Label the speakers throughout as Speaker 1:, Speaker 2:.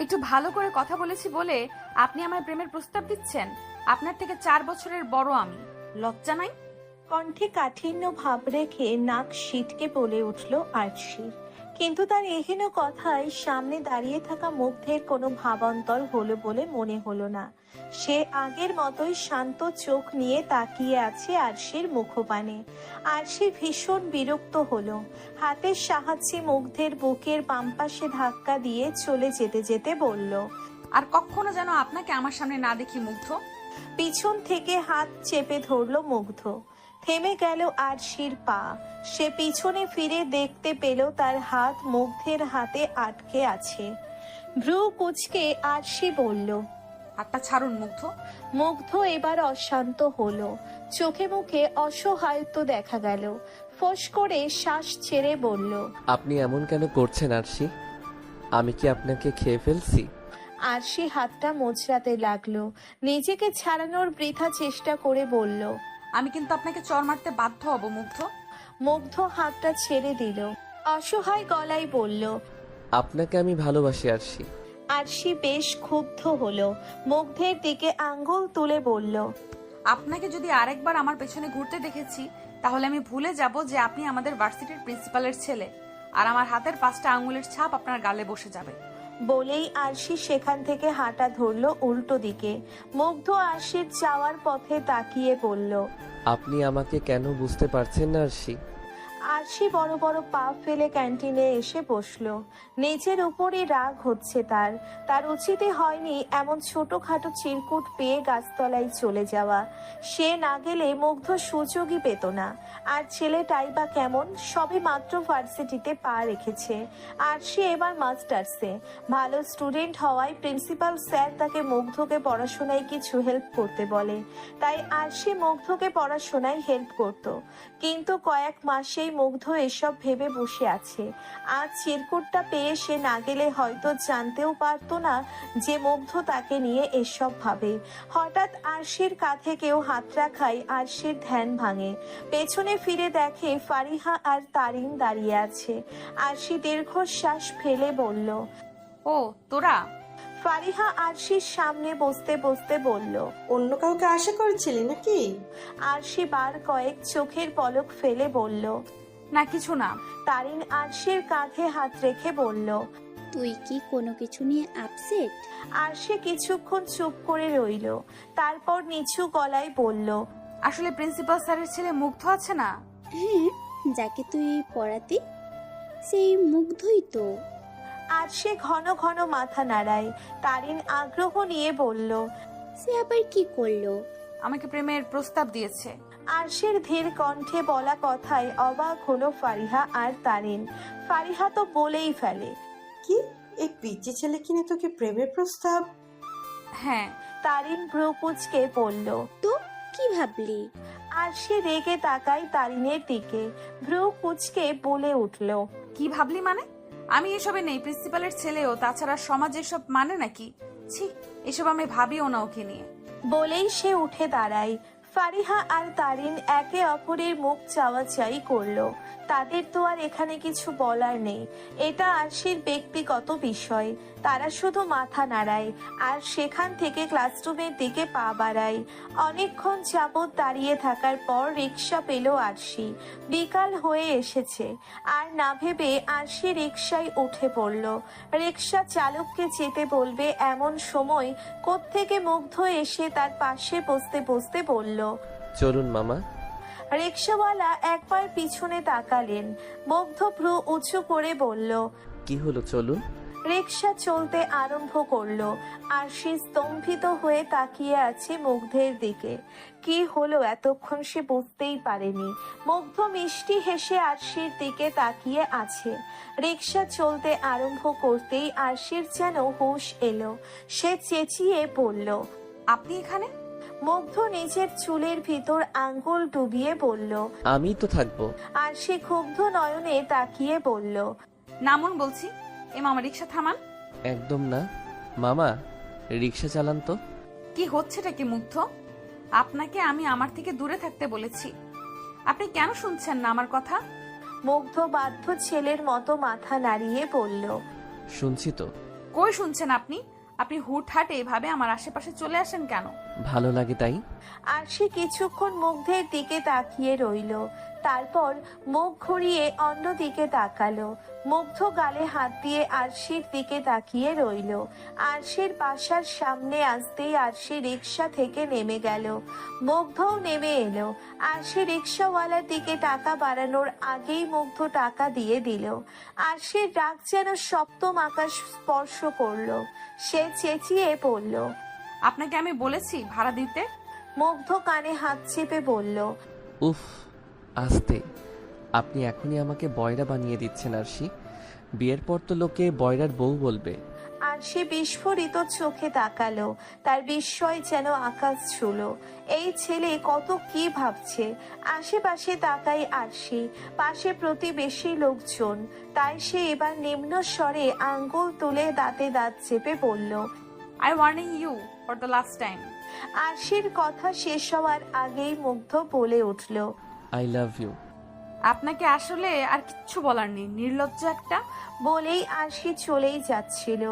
Speaker 1: একটু ভালো করে কথা বলেছি বলে আপনি আমায় প্রেমের প্রস্তাব দিচ্ছেন? আপনার থেকে 4 বছরের বড় আমি। লজ্জা নাই?
Speaker 2: কণ্ঠে কাঠিন্য ভাব রেখে নাক সিটকে বলে উঠল আরশি। কিন্তু তার এহেন কথায় সামনে দাঁড়িয়ে থাকা মুগ্ধের কোনো ভাবান্তর হলো বলে মনে হলো না। সে আগের মতোই শান্ত চোখ নিয়ে তাকিয়ে আছে আরশির মুখপানে। আরশি ভীষণ বিরক্ত হলো। হাতের সাহায্যে মুগ্ধের বুকের বাম পাশে ধাক্কা দিয়ে চলে যেতে যেতে বলল,
Speaker 1: আর কখনো যেন আপনাকে আমার সামনে না দেখি মুগ্ধ।
Speaker 2: পিছন থেকে হাত চেপে ধরল মুগ্ধ। থেমে গেল আরশির পা। সে পিছনে ফিরে দেখতে পেল তার হাত মুগ্ধের হাতে আটকে আছে। ভ্রু কুঁচকে আরশি বলল,
Speaker 1: হাতটা ছাড়ুন মুগ্ধ।
Speaker 2: মুগ্ধ এবার অশান্ত হলো। চোখে মুখে অসহায়ত্ব দেখা গেল। ফোঁস করে শ্বাস ছেড়ে বলল,
Speaker 3: আপনি এমন কেন করছেন আরশি? আমি কি আপনাকে খেয়ে ফেলছি?
Speaker 2: আরশি হাতটা মোচড়াতে লাগলো। নিজেকে ছাড়ানোর বৃথা চেষ্টা করে বলল,
Speaker 1: আমি কিন্তু আপনাকে চর মারতে বাধ্য হব মুগ্ধ।
Speaker 2: মুগ্ধ হাতটা ছেড়ে দিল। অসহায় গলায় বলল,
Speaker 3: আপনাকে আমি ভালোবাসি আরশি।
Speaker 2: আরশি বেশ ক্ষুব্ধ হলো। মুগ্ধের দিকে আঙ্গুল তুলে বলল,
Speaker 1: আপনাকে যদি আরেকবার আমার পেছনে ঘুরতে দেখেছি তাহলে আমি ভুলে যাব যে আপনি আমাদের ভার্সিটির প্রিন্সিপালের ছেলে, আর আমার হাতের 5টা আঙ্গুলের ছাপ আপনার গালে বসে যাবে।
Speaker 2: বলেই আরশি সেখান থেকে হাঁটা ধরলো উল্টো দিকে। মুগ্ধ আরশির যাওয়ার পথে তাকিয়ে বলল,
Speaker 3: আপনি আমাকে কেন বুঝতে পারছেন না আরশি?
Speaker 2: আরশি বড় বড় পা ফেলে ক্যান্টিনে এসে বসলো। নিজের উপরই রাগ হচ্ছে তার। তার উচিতই হয়নি এমন ছোটখাটো চিরকুট পেয়ে গাছতলায় চলে যাওয়া। সে না গেলে মুগ্ধ সুযোগই পেত না। আর ছেলেটাই বা কেমন, সবে মাত্র ভার্সিটিতে পা রেখেছে। আরশি এবার মাস্টার্সে ভালো স্টুডেন্ট হওয়ায় প্রিন্সিপাল স্যার তাকে মুগ্ধকে পড়াশোনায় কিছু হেল্প করতে বলে। তাই আরশি মুগ্ধকে পড়াশোনায় হেল্প করত। কিন্তু কয়েক মাসেই মুগ্ধ এসব ভেবে বসে আছে। আজ চিরকুটটা পেয়ে সে না গেলে হয়তো জানতেও পারতো না যে মুগ্ধ তাকে নিয়ে এসব ভাবে। হঠাৎ আরশির কাঁধে কেউ হাত রাখায় আরশির ধ্যান ভাঙে। পেছনে ফিরে দেখে ফারিহা আর তারিন দাঁড়িয়ে আছে। আরশি দীর্ঘশ্বাস ফেলে বলল,
Speaker 1: ও তোরা?
Speaker 2: ফারিহা আরশির সামনে বসতে বসতে বলল,
Speaker 4: অন্য কাউকে আশা করেছিলি নাকি?
Speaker 2: আরশি বার কয়েক চোখের পলক ফেলে বলল,
Speaker 1: না কিছু না।
Speaker 2: তারিন আরশির কাঁধে হাত রেখে বলল।
Speaker 5: তুই কি কোনো কিছু নিয়ে আপসেট?
Speaker 2: আরশি কিছুক্ষণ চুপ করে রইল। তারপর নিচু গলায় বলল,
Speaker 1: আসলে প্রিন্সিপাল স্যারের ছেলে মুগ্ধ আছে না?
Speaker 5: হ্যাঁ, যাকে তুই পড়াতি সেই মুগ্ধই তো।
Speaker 2: আরশি ঘন ঘন মাথা নাড়ায়। তারিন আগ্রহ নিয়ে বলল,
Speaker 5: সে আবার কি করলো?
Speaker 1: আমাকে প্রেমের প্রস্তাব দিয়েছে।
Speaker 2: আরশির ধীর কণ্ঠে বলা কথায় অবাক হলো ফারিহা আর তারিন। ফারিহা তো বলেই ফেলে,
Speaker 4: কি, এই পিচি ছেলে কিনে তোকে প্রেমের প্রস্তাব?
Speaker 1: হ্যাঁ।
Speaker 2: তারিন ভ্রু কুঁচকে বলল।
Speaker 5: তো কি ভাবলি?
Speaker 2: আরশি রেগে তাকায় তারিনের দিকে। ভ্রু কুঁচকে বলে উঠল,
Speaker 1: কি ভাবলি মানে? আমি এসবে নেই। প্রিন্সিপালের ছেলেও, তাছাড়া সমাজ এসব মানে নাকি? ছি, এসব আমি ভাবিও না ওকে নিয়ে।
Speaker 2: বলেই সে উঠে দাঁড়ায়। ফারিহা আর তারিন একে অপরের মুখ চাওয়াচাই করলো। তাদের তো আর এখানে কিছু বলার নেই। এটা আরশির ব্যক্তিগত বিষয়। তারা শুধু মাথা নাড়ায় আর সেখান থেকে ক্লাসরুমের দিকে পা বাড়ায়। অনেকক্ষণ যাবৎ দাঁড়িয়ে থাকার পর রিক্সা পেল আরশি। বিকাল হয়ে এসেছে। আর না ভেবে আরশি রিক্সায় উঠে পড়ল। রিক্সা চালককে যেতে বলবে এমন সময় কোত্থেকে মুগ্ধ এসে তার পাশে বসতে বসতে বলল,
Speaker 3: চলুন মামা।
Speaker 2: রিক্সাওয়ালা একবার পিছনে তাকালেন। মুগ্ধ ভ্রু উঁচু করে বলল,
Speaker 3: কি হলো, চলুন।
Speaker 2: রিক্সা চলতে আরম্ভ করলো। আরশি স্তম্ভিত হয়ে তাকিয়ে আছে মুগ্ধের দিকে। কি হলো এতক্ষণ সে বুঝতেই পারেনি। মুগ্ধ মিষ্টি হেসে আরশির দিকে তাকিয়ে আছে। রিক্সা চলতে আরম্ভ করতেই আরশির যেন হুঁশ এলো। সে চেঁচিয়ে বলল,
Speaker 1: আপনি এখানে?
Speaker 2: মুগ্ধ নিজের চুলের ভিতর আঙ্গুল ডুবিয়ে বলল।
Speaker 3: আমি তো থাকবো।
Speaker 2: আরশি ক্ষুব্ধ নয়নে তাকিয়ে বলল,
Speaker 1: নামুন বলছি। এ মামা, রিক্সা থামান।
Speaker 3: একদম না মামা, রিক্সা চালান তো।
Speaker 1: কি হচ্ছেটা কি মুগ্ধ? আপনাকে আমি আমার থেকে দূরে থাকতে বলেছি। আপনি কেন শুনছেন না আমার কথা?
Speaker 2: মুগ্ধ বাধ্য ছেলের মতো মাথা নাড়িয়ে বলল,
Speaker 3: শুনছি তো,
Speaker 1: কই শুনছেন আপনি? আপনি হুটহাট এইভাবে আমার আশেপাশে চলে আসেন কেন?
Speaker 3: ভালো লাগে তাই।
Speaker 2: আরশি কিছুক্ষণ মুগ্ধের দিকে তাকিয়ে রইল, তারপর মুখ ঘুরিয়ে অন্যদিকে তাকালো। মুগ্ধ গালে হাত দিয়ে আরশির দিকে তাকিয়ে রইল। আরশির বাসার সামনে আসতেই আরশি রিক্সা থেকে নেমে গেল। মুগ্ধও নেমে এলো। আরশি রিক্সাওয়ালার দিকে টাকা বাড়ানোর আগেই মুগ্ধ টাকা দিয়ে দিল। আরশির রাগ যেন সপ্তম আকাশ স্পর্শ করলো। সে চেঁচিয়ে পড়ল।
Speaker 1: আপনাকে আমি বলেছি ভাড়া দিতে।
Speaker 2: মুগ্ধ কানে হাত চেপে বলল।
Speaker 3: উফ, আস্তে। আপনি এখনই আমাকে বয়রা বানিয়ে দিচ্ছেন আরশি। বিয়ের পর তো লোকে বয়রার বউ বলবে।
Speaker 2: আর সে বিস্ফোরিত চোখে তাকালো। তার বিস্ময় যেন আকাশ ছুলো। এই ছেলে কত কি ভাবছে। আশেপাশে তাকাই আরশি, পাশে প্রতিবেশী লোকজন। তাই সে এবার নিম্ন স্বরে আঙ্গুল তুলে দাঁতে দাঁত চেপে বলল।
Speaker 1: I warning you for the last time.
Speaker 2: আরশির কথা শেষ হওয়ার আগেই মুগ্ধ বলে উঠল।
Speaker 3: I love you.
Speaker 1: আপনাকে আসলে আর কিচ্ছু বলার নেই, নির্লজ্জ একটা।
Speaker 2: বলেই আরশি চলেই যাচ্ছিল।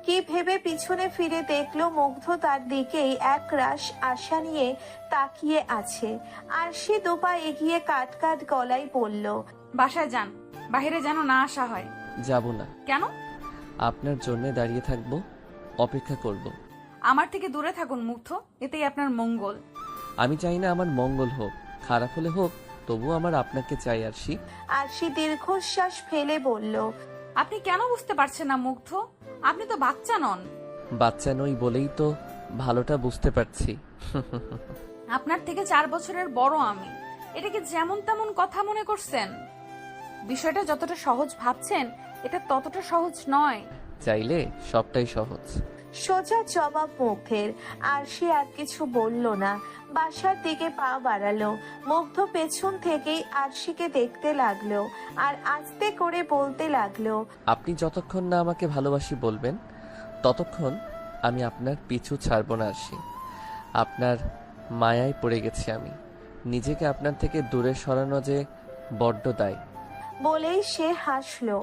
Speaker 2: কি ভেবে পিছনে ফিরে দেখলো মুগ্ধ তার দিকেই একরাশ আশা নিয়ে তাকিয়ে আছে। আরশি দুপা এগিয়ে কাট কাট গলায় বলল।
Speaker 1: বাসায় যান, বাইরে যেন না আসা হয়।
Speaker 3: যাব না।
Speaker 1: কেন?
Speaker 3: আপনার জন্য দাঁড়িয়ে থাকবো, অপেক্ষা করব।
Speaker 1: আমার থেকে দূরে থাকুন মুগ্ধ, এতেই আপনার মঙ্গল।
Speaker 3: আমি চাই না আমার মঙ্গল হোক, খারাপ হলে হোক, তবু আমার আপনাকে চাই আরশি।
Speaker 2: আরশি দীর্ঘশ্বাস ফেলে বলল।
Speaker 1: আপনি কেন বুঝতে পারছেন না মুগ্ধ? আপনি তো বাচ্চা নন।
Speaker 3: বাচ্চা নই বলেই তো ভালোটা বুঝতে পারছি।
Speaker 1: আপনার থেকে 4 বছরের বড় আমি। এটাকে যেমন তেমন কথা মনে করছেন? বিষয়টা যতটা সহজ ভাবছেন এটা ততটা সহজ নয়।
Speaker 3: চাইলে সবটাই সহজ।
Speaker 2: সোজা জবাব মুগ্ধের। আরশি আর কিছু বলল না, বাসার দিকে পা বাড়ালো। মুগ্ধ পেছন থেকেই আরশিকে দেখতে লাগলো আর আস্তে করে বলতে লাগলো।
Speaker 3: আপনি যতক্ষণ না আমাকে ভালোবাসি বলবেন, ততক্ষণ আমি আপনার পিছু ছাড়ব না আরশি। আপনার মায়ায় পড়ে গেছি আমি। নিজেকে আপনার থেকে দূরে সরানো যে বড্ড দায়।
Speaker 2: বলেই সে হাসলো।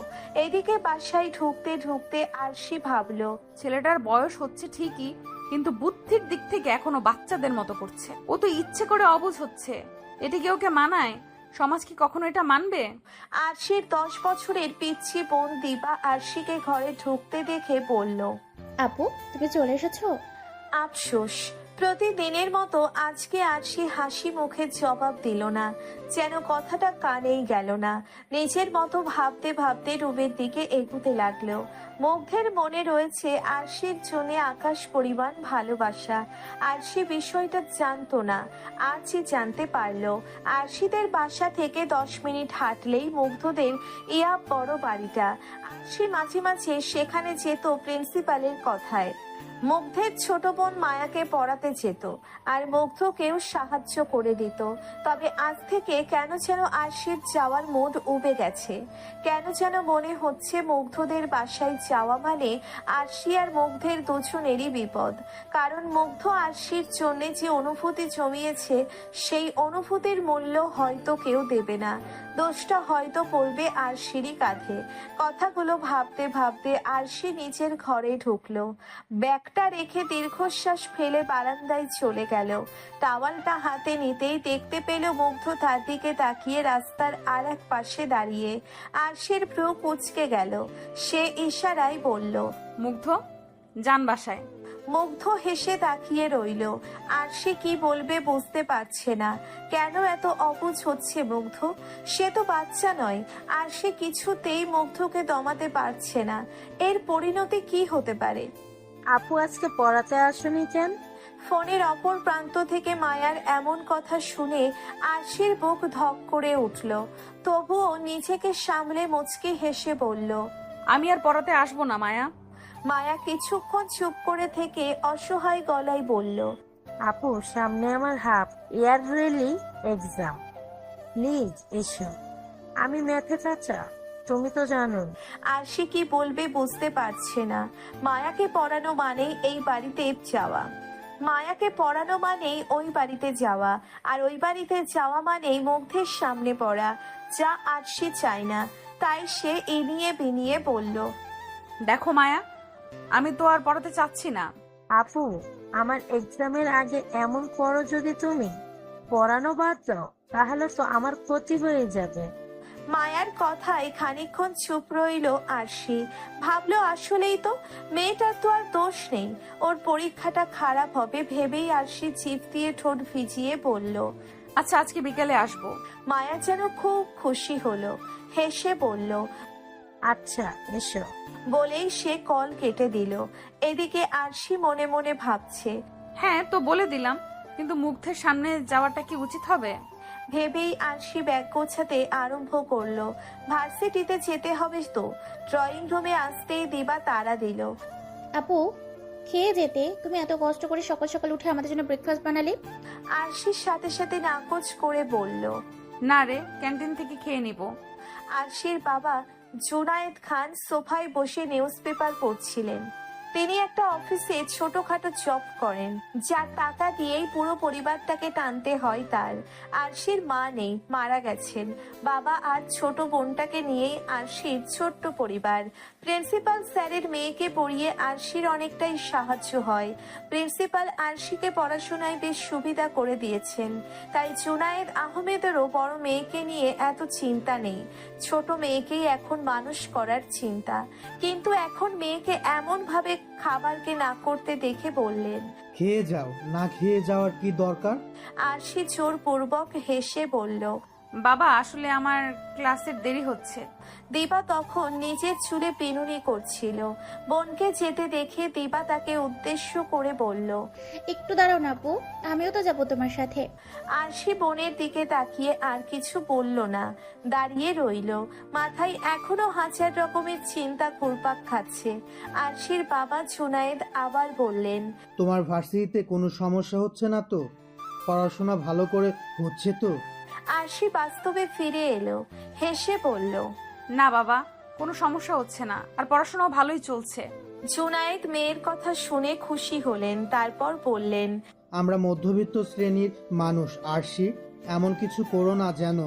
Speaker 2: এদিকে বাসায় ঢুকতে ঢুকতে আরশি ভাবলো।
Speaker 1: ছেলেটার বয়স হচ্ছে ঠিকই, কিন্তু বুদ্ধির দিক থেকে এখনো বাচ্চাদের মতো করছে। ও তো ইচ্ছে করে অবুঝ হচ্ছে। এটা কি ওকে মানায়? সমাজ কি কখনো এটা মানবে?
Speaker 2: আরশির 10 বছরের পিচ্ছি বোন দিবা আরশিকে ঘরে ঢুকতে দেখে বলল।
Speaker 5: আপু, তুমি চলে এসেছো?
Speaker 2: আফসোস, প্রতিদিনের মতো আজকে আরশি হাসি মুখে জবাব দিল না, যেন কথাটা কানেই গেল না। নিজের মতো ভাবতে ভাবতে রুমের দিকে এগুতে লাগলো। মুগ্ধের মনে রয়েছে আরশির জন্য আকাশ পরিমাণ ভালোবাসা। আরশি বিষয়টা জানতো না, আজই জানতে পারলো। আরশিদের বাসা থেকে 10 মিনিট হাঁটলেই মুগ্ধদের ইয়া বড় বাড়িটা। আরশি মাঝে মাঝে সেখানে যেত প্রিন্সিপালের কথায়। মুগ্ধের ছোট বোন মায়াকে পড়াতে যেত আর মুগ্ধকেও সাহায্য করে দিত। তবে আজ থেকে কেন যেন আরশির যাওয়ার মুড উবে গেছে। কেন যেন মনে হচ্ছে মুগ্ধদের বাসায় যাওয়া মানে আরশি আর মুগ্ধের দুজনেরই বিপদ। কারণ মুগ্ধ আরশির জন্য যে অনুভূতি জমিয়েছে, সেই অনুভূতির মূল্য হয়তো কেউ দেবে না। দোষটা হয়তো পড়বে আরশিরই কাঁধে। কথাগুলো ভাবতে ভাবতে আরশি নিজের ঘরে ঢুকলো। ব্যাগটা রেখে দীর্ঘশ্বাস ফেলে বারান্দায় চলে গেল। টাওয়ালটা হাতে নিতেই দেখতে পেল মুগ্ধ তার দিকে তাকিয়ে রাস্তার আর এক পাশে দাঁড়িয়ে। আরশির ভ্রু কুঁচকে গেল। সে ইশারায় বলল।
Speaker 1: মুগ্ধ, যান বাসায়।
Speaker 2: মুগ্ধ হেসে তাকিয়ে রইল। আরশি কি বলবে বুঝতে পারছে না। কেন এত অবুঝ হচ্ছে মুগ্ধ? সে তো বাচ্চা নয়। আরশি কিছুতেই মুগ্ধকে দমাতে পারছে না। এর পরিণতি কি হতে পারে?
Speaker 6: আপু, আজকে পড়াতে আসনি কেন?
Speaker 2: ফোনের অপর প্রান্ত থেকে মায়ার এমন কথা শুনে আরশির বুক ধক করে উঠল। তবুও নিজেকে সামলে মুচকি হেসে বলল।
Speaker 1: আমি আর পড়াতে আসবো না মায়া।
Speaker 2: মায়া কিছুক্ষণ চুপ করে থেকে অসহায় গলায় বলল।
Speaker 6: আপু, সামনে আমার হাফ ইয়ারলি এক্সাম, প্লিজ এসো। আমি ম্যাথে চাচা, তুমি তো জানো।
Speaker 2: আরশি কি বলবে বুঝতে পারছে না। মায়াকে পড়ানো মানেই এই বাড়িতে যাওয়া। মায়াকে পড়ানো মানেই ওই বাড়িতে যাওয়া। আর ওই বাড়িতে যাওয়া মানেই মুগ্ধের সামনে পড়া, যা আরশি চায় না। তাই সে ইনিয়ে বিনিয়ে বলল।
Speaker 1: দেখো মায়া, আমি তো আর পড়াতে চাচ্ছি না।
Speaker 6: আপু, আমার এক্সামের আগে এমন করো যদি তুমি, পড়ানো বাদ দাও, তাহলে তো আমার ক্ষতি হয়ে যাবে।
Speaker 2: মায়ার কথায় খানিকক্ষণ চুপ রইল আরশি। ভাবলো আসলেই তো, মেয়েটার তো আর দোষ নেই, ওর পরীক্ষাটা খারাপ হবে ভেবেই আরশি জিভ দিয়ে ঠোঁট ভিজিয়ে বলল।
Speaker 1: আচ্ছা, আজকে বিকেলে আসবো।
Speaker 2: মায়া যেন খুব খুশি হলো, হেসে বলল।
Speaker 6: আচ্ছা, এসো।
Speaker 2: বলেই সে কল কেটে দিল। এদিকে আরশি মনে মনে ভাবছে।
Speaker 1: হ্যাঁ, তো বলে দিলাম, কিন্তু মুগ্ধের সামনে যাওয়াটা কি উচিত হবে?
Speaker 2: ভেবেই আরশি ব্যাগ গোছাতে আরম্ভ করলো। ভার্সিটিতে যেতে হবে তো। ড্রয়িং রুমে আসতেই দিবা তাড়া দিল।
Speaker 5: আপু, খেয়ে যেতে। তুমি এত কষ্ট করে সকাল সকাল উঠে আমাদের জন্য ব্রেকফাস্ট বানালে।
Speaker 2: আরশির সাথে সাথে নাকচ করে বলল।
Speaker 1: না রে, ক্যান্টিন থেকে খেয়ে নিব।
Speaker 2: আরশির বাবা জুনায়েদ খান সোফায় বসে নিউজ পেপার পড়ছিলেন। তিনি একটা অফিসে ছোটখাটো জব করেন, যার টাকা দিয়েই পুরো পরিবারটাকে টানতে হয় তার। আরশির মা নেই, মারা গেছেন। বাবা আর ছোট বোনটাকে নিয়েই আরশির ছোট্ট পরিবার। প্রিন্সিপাল স্যারের মেয়েকে পড়িয়ে আরশির অনেকটাই সাহায্য হয়। প্রিন্সিপাল আরশিকে পড়াশোনায় বেশ সুবিধা করে দিয়েছেন, তাই জুনায়েদ আহমেদেরও বড় মেয়েকে নিয়ে এত চিন্তা নেই। ছোট মেয়েকেই এখন মানুষ করার চিন্তা। কিন্তু এখন মেয়েকে এমন ভাবে খাবারকে না করতে দেখে বললেন।
Speaker 7: খেয়ে যাও, না খেয়ে যাওয়ার কি দরকার?
Speaker 2: আরশি জোরপূর্বক হেসে বলল।
Speaker 1: বাবা, আসলে আমার ক্লাসের দেরি হচ্ছে।
Speaker 2: দিবা তখন নিজের চুলে পিনুনি করছিল। বোনকে যেতে দেখে দিবা তাকে উদ্দেশ্য করে বলল।
Speaker 5: একটু দাঁড়াও না আপু, আমিও তো যাবো তোমার সাথে।
Speaker 2: আরশি বোনের দিকে তাকিয়ে আর কিছু বলল না, দাঁড়িয়ে রইল। মাথায় এখনো হাজার রকমের চিন্তা ঘুরপাক খাচ্ছে। আরশির বাবা জুনায়েদ আবার বললেন।
Speaker 7: তোমার ভার্সিটিতে কোনো সমস্যা হচ্ছে না তো? পড়াশোনা ভালো করে হচ্ছে তো?
Speaker 2: আরশি বাস্তবে ফিরে এলো, হেসে বলল।
Speaker 1: না বাবা, কোনো সমস্যা হচ্ছে না, আর পড়াশোনাও ভালোই চলছে।
Speaker 2: জুনায়েদ মেয়ের কথা শুনে খুশি হলেন, তারপর বললেন।
Speaker 7: আমরা মধ্যবিত্ত শ্রেণীর মানুষ আরশি, এমন কিছু করো না যেন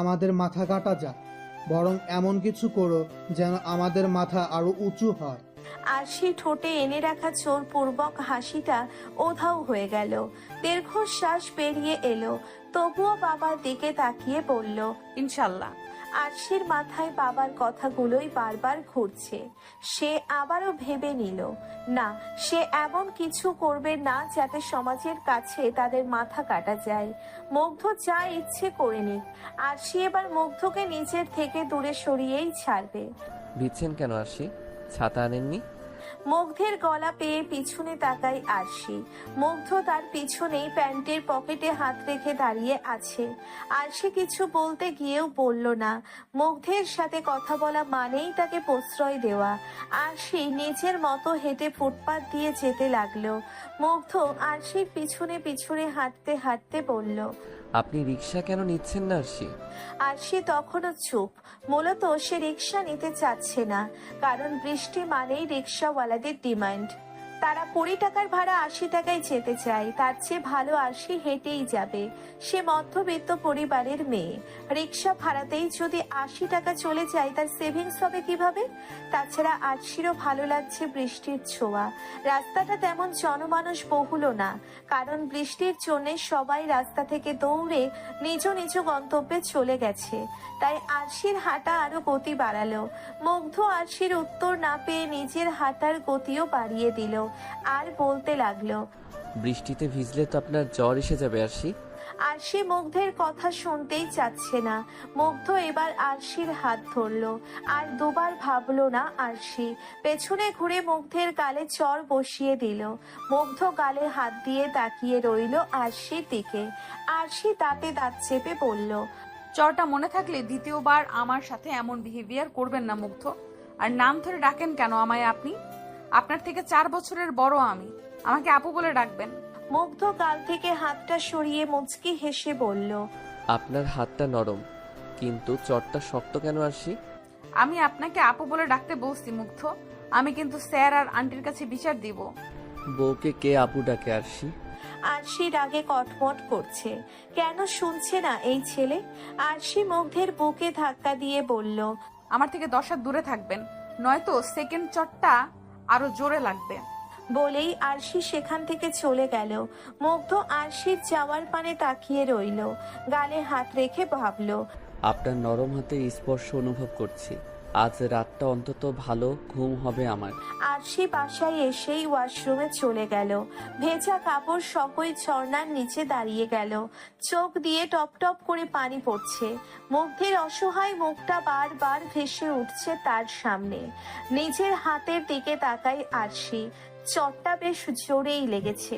Speaker 7: আমাদের মাথা কাটা যায়, বরং এমন কিছু করো যেন আমাদের মাথা আরো উঁচু হয়।
Speaker 2: আরশি ঠোঁটে এনে রাখা জোরপূর্বক হাসিটা উধাও হয়ে গেল। দীর্ঘশ্বাস বেরিয়ে এলো, তবুও বাবার দিকে তাকিয়ে বলল।
Speaker 1: ইনশাল্লাহ।
Speaker 2: আরশির মাথায় বাবার কথাগুলোই বারবার ঘুরছে। সে আবারও ভেবে নিল, না, সে এমন কিছু করবে না যাতে সমাজের কাছে তাদের মাথা কাটা যায়। মুগ্ধ যা ইচ্ছে করে নিক, আরশি এবার মুগ্ধকে নিজের থেকে দূরে সরিয়েই ছাড়বে।
Speaker 3: ভিজছেন কেন আরশি? ছাতা আনেননি?
Speaker 2: মুগ্ধের গলা পেয়ে পিছনে তাকায় আরশি। মুগ্ধ তার পিছনেই প্যান্টের পকেটে হাত রেখে দাঁড়িয়ে আছে। আরশি কিছু বলতে গিয়েও বলল না। মুগ্ধের সাথে কথা বলা মানেই তাকে প্রশ্রয় দেওয়া। আরশি নিজের মতো হেঁটে ফুটপাত দিয়ে যেতে লাগলো। মুগ্ধ আরশির পিছনে পিছনে হাঁটতে হাঁটতে বলল।
Speaker 3: আপনি রিক্সা কেন নিচ্ছেন না আরশি?
Speaker 2: আরশি তখনও চুপ। মূলত সে রিক্সা নিতে চাচ্ছে না, কারণ বৃষ্টি মানেই রিক্সাওয়ালাদের ডিমান্ড। তারা 20 টাকার ভাড়া 80 টাকায় যেতে চায়, তার চেয়ে ভালো আরশি হেঁটেই যাবে। সে মধ্যবিত্ত পরিবারের মেয়ে, রিক্সা ভাড়াতেই যদি 80 টাকা চলে যায় তার সেভিংস হবে কিভাবে? তাছাড়া আরশিরও ভালো লাগছে বৃষ্টির ছোঁয়া। রাস্তাটা তেমন জনমানুষ বহুলও না, কারণ বৃষ্টির জন্য সবাই রাস্তা থেকে দৌড়ে নিজ নিজ গন্তব্যে চলে গেছে। তাই আরশির হাঁটা আরো গতি বাড়ালো। মুগ্ধ আরশির উত্তর না পেয়ে নিজের হাঁটার গতিও বাড়িয়ে দিল, আর বলতে লাগলো।
Speaker 3: বৃষ্টিতে ভিজলে তো আপনার জ্বর এসে যাবে আরশি।
Speaker 2: আরশি মুগ্ধের কথা শুনতেই চাচ্ছে না। মুগ্ধ এবার আরশির হাত ধরলো, আর দুবার ভাবলো না আরশি। পেছনে ঘুরে মুগ্ধের গালে চর বসিয়ে দিল। মুগ্ধ গালে হাত দিয়ে তাকিয়ে রইল আরশির দিকে। আরশি দাঁতে দাঁত চেপে বলল।
Speaker 1: চরটা মনে থাকলে দ্বিতীয়বার আমার সাথে এমন বিহেভিয়ার করবেন না মুগ্ধ। আর নাম ধরে ডাকেন কেন আমায় আপনি? আপনার থেকে 4 বছরের বড় আমি, আমাকে আপু বলে ডাকবেন।
Speaker 2: মুগ্ধ গাল থেকে হাতটা সরিয়ে মুচকি হেসে বলল।
Speaker 3: আপনার হাতটা নরম, কিন্তু চটটা শক্ত কেন আরশি?
Speaker 1: আমি আপনাকে আপু বলে ডাকতে বলছি মুগ্ধ, আমি কিন্তু স্যার আর আন্টির কাছে বিচার দিব।
Speaker 3: বউকে কে আপু ডাকে আরশি?
Speaker 2: আরশি রাগে কটমট করছে। কেন শুনছে না এই ছেলে? আরশি মুগ্ধের বুকে ধাক্কা দিয়ে বলল।
Speaker 1: আমার থেকে 10 হাত দূরে থাকবেন, নয়তো সেকেন্ড চটটা আরো জোরে লাগবে।
Speaker 2: বলেই আরশি সেখান থেকে চলে গেল। মুগ্ধ আরশির যাওয়ার পানে তাকিয়ে রইল, গালে হাত রেখে ভাবল,
Speaker 3: আপনার নরম হাতের স্পর্শ অনুভব করছি। আজ রাতটা অন্তত ভালো ঘুম হবে আমার।
Speaker 2: আরশি বাসায় এসেই ওয়াশরুমে চলে গেল। ভেজা কাপড় সকই ঝর্ণার নিচে দাঁড়িয়ে গেল। চোখ দিয়ে টপ টপ করে পানি পড়ছে। মুগ্ধের অসহায় মুখটা বারবার ভেসে উঠছে তার সামনে। নিজের হাতের দিকে তাকায় আরশি। চটটা বেশ জোরেই লেগেছে।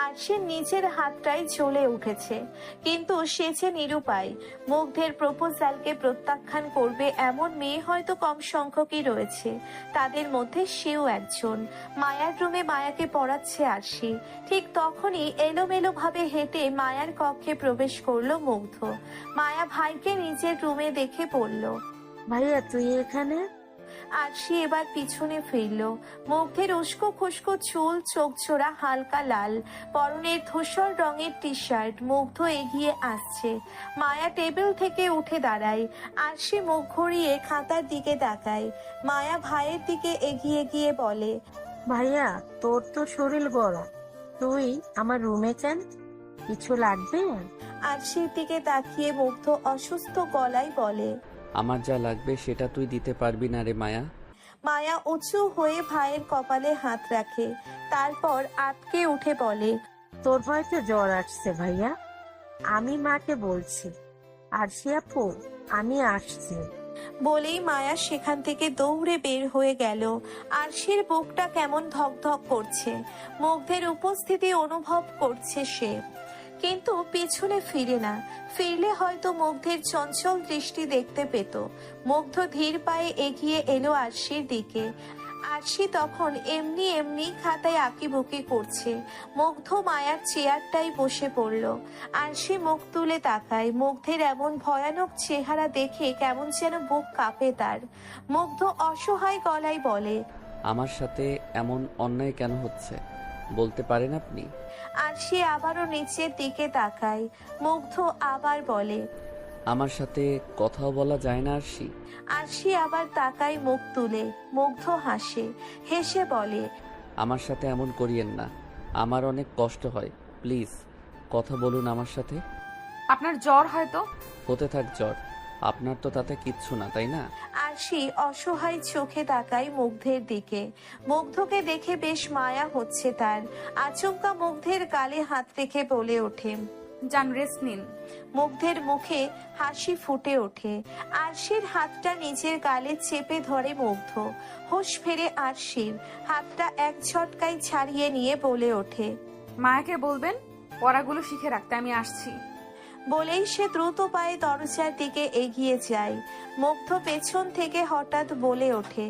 Speaker 2: আরশির নিজের হাতটাই জ্বলে উঠেছে, কিন্তু সে যে নিরুপায়। মুগ্ধের প্রপোজালকে প্রত্যাখ্যান করবে এমন মেয়ে হয়তো কম সংখ্যকই রয়েছে, তাদের মধ্যে সেও একজন। মায়ার রুমে মায়াকে পড়াচ্ছে আরশি। ঠিক তখনই এলোমেলো ভাবে হেঁটে মায়ার কক্ষে প্রবেশ করলো মুগ্ধ। মায়া ভাইকে নিজের রুমে দেখে বলল,
Speaker 6: ভাইয়া তুই এখানে?
Speaker 2: আরশি এবার পিছনে ফিরল। মুগ্ধের উস্কো খুস্কো চুল, চোখ জোড়া হালকা লাল, পরনের ধূসর রঙের টি শার্ট। মুগ্ধ এগিয়ে আসছে। মায়া টেবিল থেকে উঠে দাঁড়ায়। আরশি মুখ ঘুরিয়ে খাতার দিকে তাকায়। মায়া ভাইয়ের দিকে এগিয়ে গিয়ে বলে,
Speaker 6: ভাইয়া তোর তো শরীর গরম, তুই আমার রুমে কেন? কিছু লাগবে?
Speaker 2: আরশির দিকে তাকিয়ে মুগ্ধ অসুস্থ গলায় বলে,
Speaker 3: আমার যা লাগবে সেটা তুই দিতে পারবি না রে মায়া।
Speaker 2: মায়া উঁচু হয়ে ভাইয়ের কপালে হাত রাখে, তারপর আটকে উঠে বলে,
Speaker 6: তোর হয়তো জ্বর আসছে ভাইয়া, আমি মাকে বলছি। আর সে আপু আমি আসছি।
Speaker 2: বলেই মায়া সেখান থেকে দৌড়ে বের হয়ে গেল। আরশির বুকটা কেমন ধকধক করছে। মুগ্ধের উপস্থিতি অনুভব করছে সে, কিন্তু পিছনে ফিরে না। ফিরলে হয়তো মুগ্ধের চঞ্চল দৃষ্টি দেখতে পেত। মুগ্ধ ধীর পায়ে এগিয়ে এলো আরশির দিকে। আরশি তখন এমনি এমনি খাতায় আঁকিবুকি করছে। মুগ্ধ মায়ার চেয়ারটাই বসে পড়ল। আরশি মুখ তুলে তাকায়। মুগ্ধের এমন ভয়ানক চেহারা দেখে কেমন যেন বুক কাঁপে তার। মুগ্ধ অসহায় গলায় বলে,
Speaker 3: আমার সাথে এমন অন্যায় কেন হচ্ছে বলতে পারেন আপনি?
Speaker 2: আরশি আবারও নিচের দিকে তাকায়। মুগ্ধ আবার বলে,
Speaker 3: আমার সাথে কথাও বলা যায় না আরশি?
Speaker 2: আরশি আবার তাকায় মুখ তুলে। মুগ্ধ হাসে, হেসে বলে,
Speaker 3: আমার সাথে এমন করিয়েন না, আমার অনেক কষ্ট হয়। প্লিজ কথা বলুন আমার সাথে।
Speaker 1: আপনার জ্বর হয়তো।
Speaker 3: হতে থাক জ্বর, আপনার তো তাতে কিচ্ছু না, তাই না?
Speaker 2: আরশি অসহায় চোখে তাকায় মুগ্ধের দিকে। মুগ্ধকে দেখে বেশ মায়া হচ্ছে তার। আচমকা মুগ্ধের গালে হাত রেখে বলে ওঠে,
Speaker 1: যান রেস্ট নিন।
Speaker 2: মুগ্ধের মুখে হাসি ফুটে ওঠে। আরশির হাতটা নিজের গালে চেপে ধরে মুগ্ধ। হুঁশ ফেরে আরশির। হাতটা এক ঝটকায় ছাড়িয়ে নিয়ে বলে ওঠে,
Speaker 1: মায়াকে বলবেন পড়াগুলো শিখে রাখতে, আমি আসছি।
Speaker 2: বলেই সে দ্রুত পায়ে দরজার দিকে এগিয়ে যায়। মুগ্ধ পেছন থেকে হঠাৎ বলে ওঠে,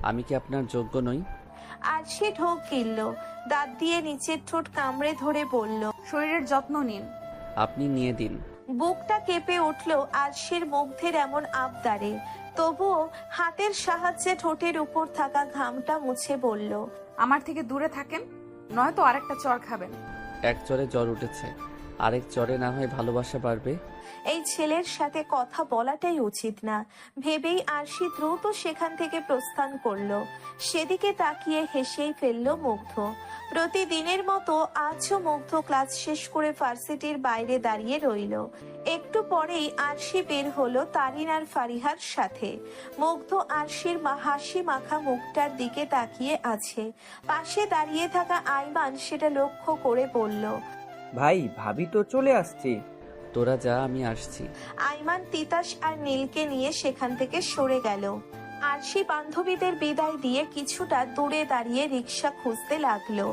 Speaker 3: আমি কি আপনার যোগ্য নই?
Speaker 2: আরশি ঢোক গিলল। দাঁত দিয়ে নিচের ঠোঁট কামড়ে ধরে বলল,
Speaker 1: শরীরের যত্ন নিন।
Speaker 3: আপনি নিয়ে দিন।
Speaker 2: বুকটা কেঁপে উঠল আরশির মুগ্ধের এমন আবদারে। তবুও হাতের সাহায্যে ঠোঁটের উপর থাকা ঘামটা মুছে বলল,
Speaker 1: আমার থেকে দূরে থাকেন, নয়তো আরেকটা চর খাবেন।
Speaker 3: এক চরে জ্বর উঠেছে, আরেক চরে না হয় ভালোবাসা বাড়বে।
Speaker 2: এই ছেলের সাথে কথা বলাটাই উচিত না ভেবেই আরশি দ্রুত সেখান থেকে প্রস্থান করলো। সেদিকে তাকিয়ে হেসেই ফেলল মুগ্ধ। প্রতিদিনের মতো আজও মুগ্ধ ক্লাস শেষ করে ভার্সিটির বাইরে দাঁড়িয়ে রইল। একটু পরেই আরশি বের হলো তারিন আর ফারিহার সাথে। মুগ্ধ আরশির হাসি মাখা মুখটার দিকে তাকিয়ে আছে। পাশে দাঁড়িয়ে থাকা আইমান সেটা লক্ষ্য করে বলল,
Speaker 8: ভাই ভাবি তো চলে আসছে।
Speaker 3: তোরা যা, আমি আসছি।
Speaker 2: আইমান তিতাস আর নীলকে নিয়ে সেখান থেকে সরে গেল। আরশি বান্ধবীদের বিদায় দিয়ে কিছুটা দূরে দাঁড়িয়ে রিক্সা খুঁজতে লাগলো।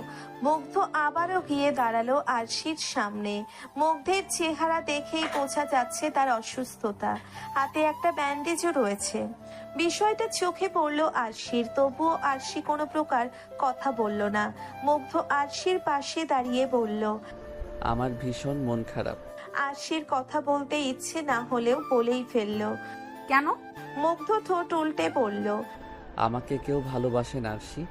Speaker 2: মুগ্ধ আবারও গিয়ে দাঁড়ালো আরশির সামনে। মুগ্ধের চেহারা দেখেই বোঝা যাচ্ছে তার অসুস্থতা। হাতে একটা ব্যান্ডেজও রয়েছে। বিষয়টা চোখে পড়লো আরশির, তবুও আরশি কোনো প্রকার কথা বলল না। মুগ্ধ আরশির পাশে দাঁড়িয়ে বলল,
Speaker 3: আমার ভীষণ মন খারাপ।
Speaker 2: আরশির কথা বলতে ইচ্ছে না হলেও বলেই ফেললো।
Speaker 1: কেন?
Speaker 2: মুগ্ধ ঠোঁট উল্টে বলল।
Speaker 3: আমাকে কেউ ভালোবাসে না আরশি।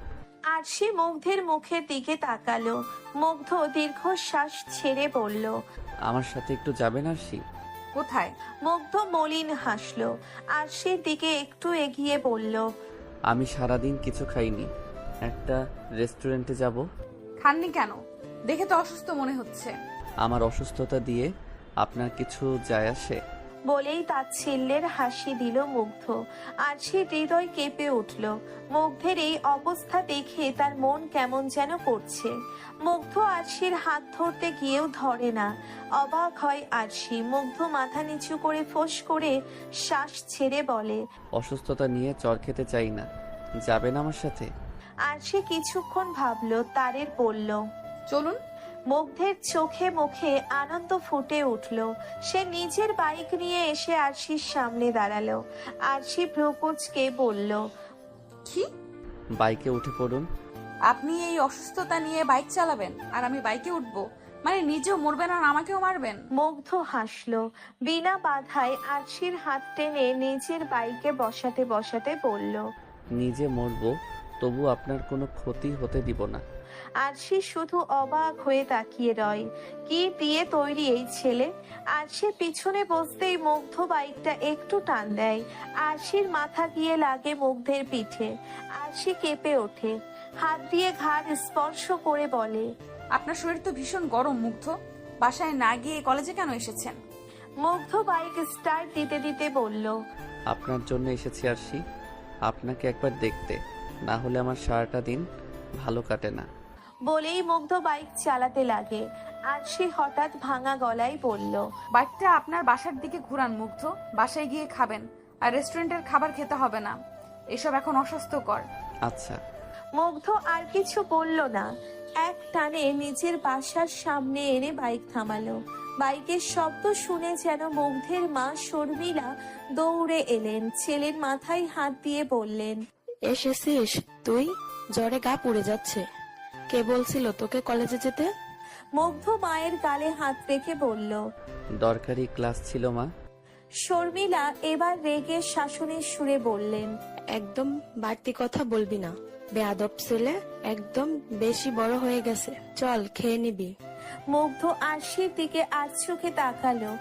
Speaker 2: আরশি মুগ্ধের মুখের দিকে তাকালো। মুগ্ধ দীর্ঘশ্বাস ছেড়ে বলল,
Speaker 3: আমার সাথে একটু যাবেন আরশি?
Speaker 1: কোথায়?
Speaker 2: মুগ্ধ মলিন হাসলো। আরশির দিকে একটু এগিয়ে বলল,
Speaker 3: আমি সারাদিন কিছু খাইনি, একটা রেস্টুরেন্টে যাব।
Speaker 1: খাননি কেন? দেখে তো অসুস্থ মনে হচ্ছে।
Speaker 3: আমার অসুস্থতা দিয়ে আপনার কিছু যায় আসে?
Speaker 2: বলেই তাচ্ছিল্যের হাসি দিল মুগ্ধ। আরশির হৃদয় কেঁপে উঠল। মুগ্ধের এই অবস্থা দেখে তার মন কেমন যেন করছে। মুগ্ধ আরশির হাত ধরতে গিয়েও ধরে না। অবাক হয় আরশি। মুগ্ধ মাথা নিচু করে ফোঁস করে শ্বাস ছেড়ে বলে,
Speaker 3: অসুস্থতা নিয়ে চর খেতে চাই না, যাবেন আমার সাথে?
Speaker 2: আরশি কিছুক্ষণ ভাবলো, তারের বলল,
Speaker 1: চলুন।
Speaker 2: মুগ্ধের চোখে মুখে আনন্দ ফুটে উঠল। সে নিজের বাইক নিয়ে এসে আরশির সামনে দাঁড়ালো। আরশি ভ্রুকুচকে বলল,
Speaker 1: কি?
Speaker 3: বাইকে উঠে পড়ুন।
Speaker 1: আপনি এই অসুস্থতা নিয়ে বাইক চালাবেন আর আমি বাইকে উঠবো? মানে নিজেও মরবেন আর আমাকেও মারবেন?
Speaker 2: মুগ্ধ হাসলো। বিনা বাধায় আরশির হাত টেনে নিজের বাইকে বসাতে বসাতে বলল,
Speaker 3: নিজে মরবো, তবু আপনার কোনো ক্ষতি হতে দিব না।
Speaker 2: আরশি শুধু অবাক হয়ে তাকিয়ে রয়। কি দিয়ে তৈরি এই ছেলে? আরশির পিছনে বসতেই মুগ্ধ বাইকটা একটু টান দেয়। আরশির মাথা গিয়ে লাগে মুগ্ধের পিঠে। আরশি কেঁপে ওঠে, হাত দিয়ে ঘাড় স্পর্শ করে বলে,
Speaker 1: আপনার শরীর তো ভীষণ গরম মুগ্ধ। বাসায় না গিয়ে কলেজে কেন এসেছেন?
Speaker 2: মুগ্ধ বাইক স্টার্ট দিতে দিতে বলল,
Speaker 3: আপনার জন্য এসেছি আরশি, আপনাকে একবার দেখতে, না হলে আমার সারাটা দিন ভালো কাটে না।
Speaker 2: বলেই মুগ্ধ বাইক চালাতে লাগে। আরশি হঠাৎ ভাঙা গলায় বলল,
Speaker 1: বাইকটা আপনার বাসার দিকে ঘুরান মুগ্ধ। বাসায় গিয়ে খাবেন, আর রেস্টুরেন্টের খাবার খেতে হবে না, এসব এখন অস্বাস্থ্যকর।
Speaker 3: আচ্ছা।
Speaker 2: মুগ্ধ আর কিছু বলল না। এক টানে নিজের বাসার সামনে এনে বাইক থামালো। বাইকের শব্দ শুনে যেন মুগ্ধের মা শর্মিলা দৌড়ে এলেন। ছেলের মাথায় হাত দিয়ে বললেন,
Speaker 9: এসেছিস তুই? জ্বরে গা পুড়ে যাচ্ছে। কে বলছিল তোকে কলেজে যেতে?
Speaker 2: মুগ্ধ মায়ের গালে হাত রেখে বলল।
Speaker 3: দরকারি ক্লাস ছিল মা।
Speaker 2: শর্মিলা এবার রেগে শাসনের সুরে বললেন,
Speaker 9: একদম বাড়তি কথা বলবি না, বেয়াদব ছেলে, একদম বেশি বড় হয়ে গেছে। চল খেয়ে নিবি।
Speaker 2: মুগ্ধ আরশির দিকে আজ চোখে তাকালো।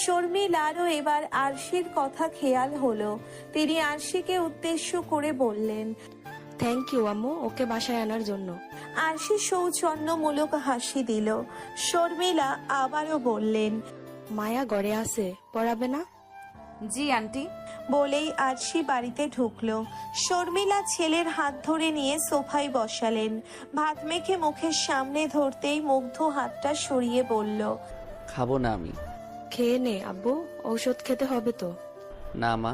Speaker 2: শর্মিলারও এবার আরশির কথা খেয়াল হলো। তিনি আরশিকে উদ্দেশ্য করে বললেন,
Speaker 9: থ্যাংক ইউ আম্মু ওকে বাসায় আনার জন্য।
Speaker 2: আরশি সৌজন্যমূলক হাসি দিল। শর্মিলা আবারও বললেন,
Speaker 9: মায়া ঘরে আছে, পড়াবে না?
Speaker 1: জি আন্টি।
Speaker 2: বলেই আরশি বাড়িতে ঢুকলো। শর্মিলা ছেলের হাত ধরে নিয়ে সোফায় বসালেন। ভাত মেখে মুখের সামনে ধরতেই মুগ্ধ হাতটা সরিয়ে বলল,
Speaker 3: খাবো না আমি।
Speaker 9: খেয়ে নে আব্বু, ঔষধ খেতে হবে তো।
Speaker 3: না মা,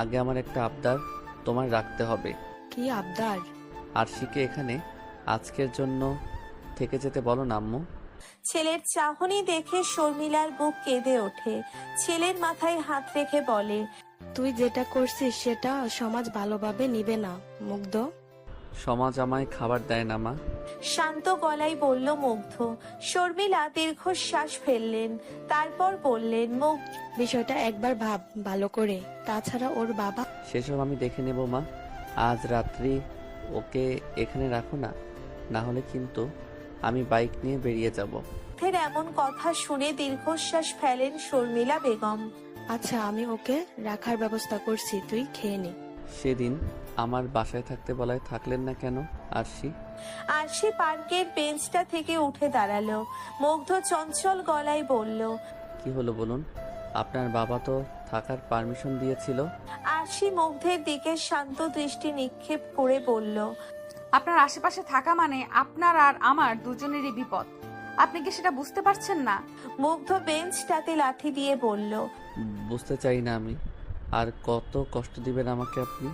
Speaker 3: আগে আমার একটা আবদার তোমার রাখতে হবে।
Speaker 9: কি আবদার?
Speaker 3: আরশিকে এখানে আজকের জন্য থেকে যেতে বলো না আম্মু।
Speaker 2: ছেলের চাহনি দেখে শর্মিলার বুক কেঁদে ওঠে। ছেলের মাথায় হাত রেখে বলে,
Speaker 9: তুই যেটা করছিস সেটা সমাজ ভালোভাবে নিবে না মুগ্ধ।
Speaker 3: সমাজ আমায় খাবার দেয় না মা।
Speaker 2: শান্ত গলায় বলল মুগ্ধ। শর্মিলা দীর্ঘশ্বাস ফেললেন, তারপর বললেন,
Speaker 9: বিষয়টা একবার ভাব ভালো করে, তাছাড়া ওর বাবা।
Speaker 3: সেসব আমি দেখে নেব মা। আজ রাত্রি ওকে এখানে রাখো না, না হলে কিন্তু আমি বাইক নিয়ে বেরিয়ে যাব।
Speaker 2: মুগ্ধের এমন কথা শুনে দীর্ঘশ্বাস ফেলেন শর্মিলা বেগম।
Speaker 9: আচ্ছা আমি ওকে রাখার ব্যবস্থা করছি, তুই খেয়ে নে।
Speaker 3: সেদিন আমার বাসায় থাকতে বলায় থাকলেন না কেন আরশি?
Speaker 2: আরশি পার্কের বেঞ্চটা থেকে উঠে দাঁড়ালো। মুগ্ধ চঞ্চল গলায় বলল,
Speaker 3: কি হলো বলুন? আপনার বাবা তো থাকার পারমিশন দিয়েছিল।
Speaker 2: আরশি মুগ্ধের দিকে শান্ত দৃষ্টি নিক্ষেপ করে বলল,
Speaker 1: আপনার আশেপাশে থাকা মানে আপনার আর আমার দুজনেরই বিপদ। আপনি কি সেটা বুঝতে পারছেন না?
Speaker 2: মুগ্ধ বেঞ্চটাতে লাঠি দিয়ে বলল,
Speaker 3: বুঝতে চাই না আমি। আর কত কষ্ট দিবেন আমাকে আপনি?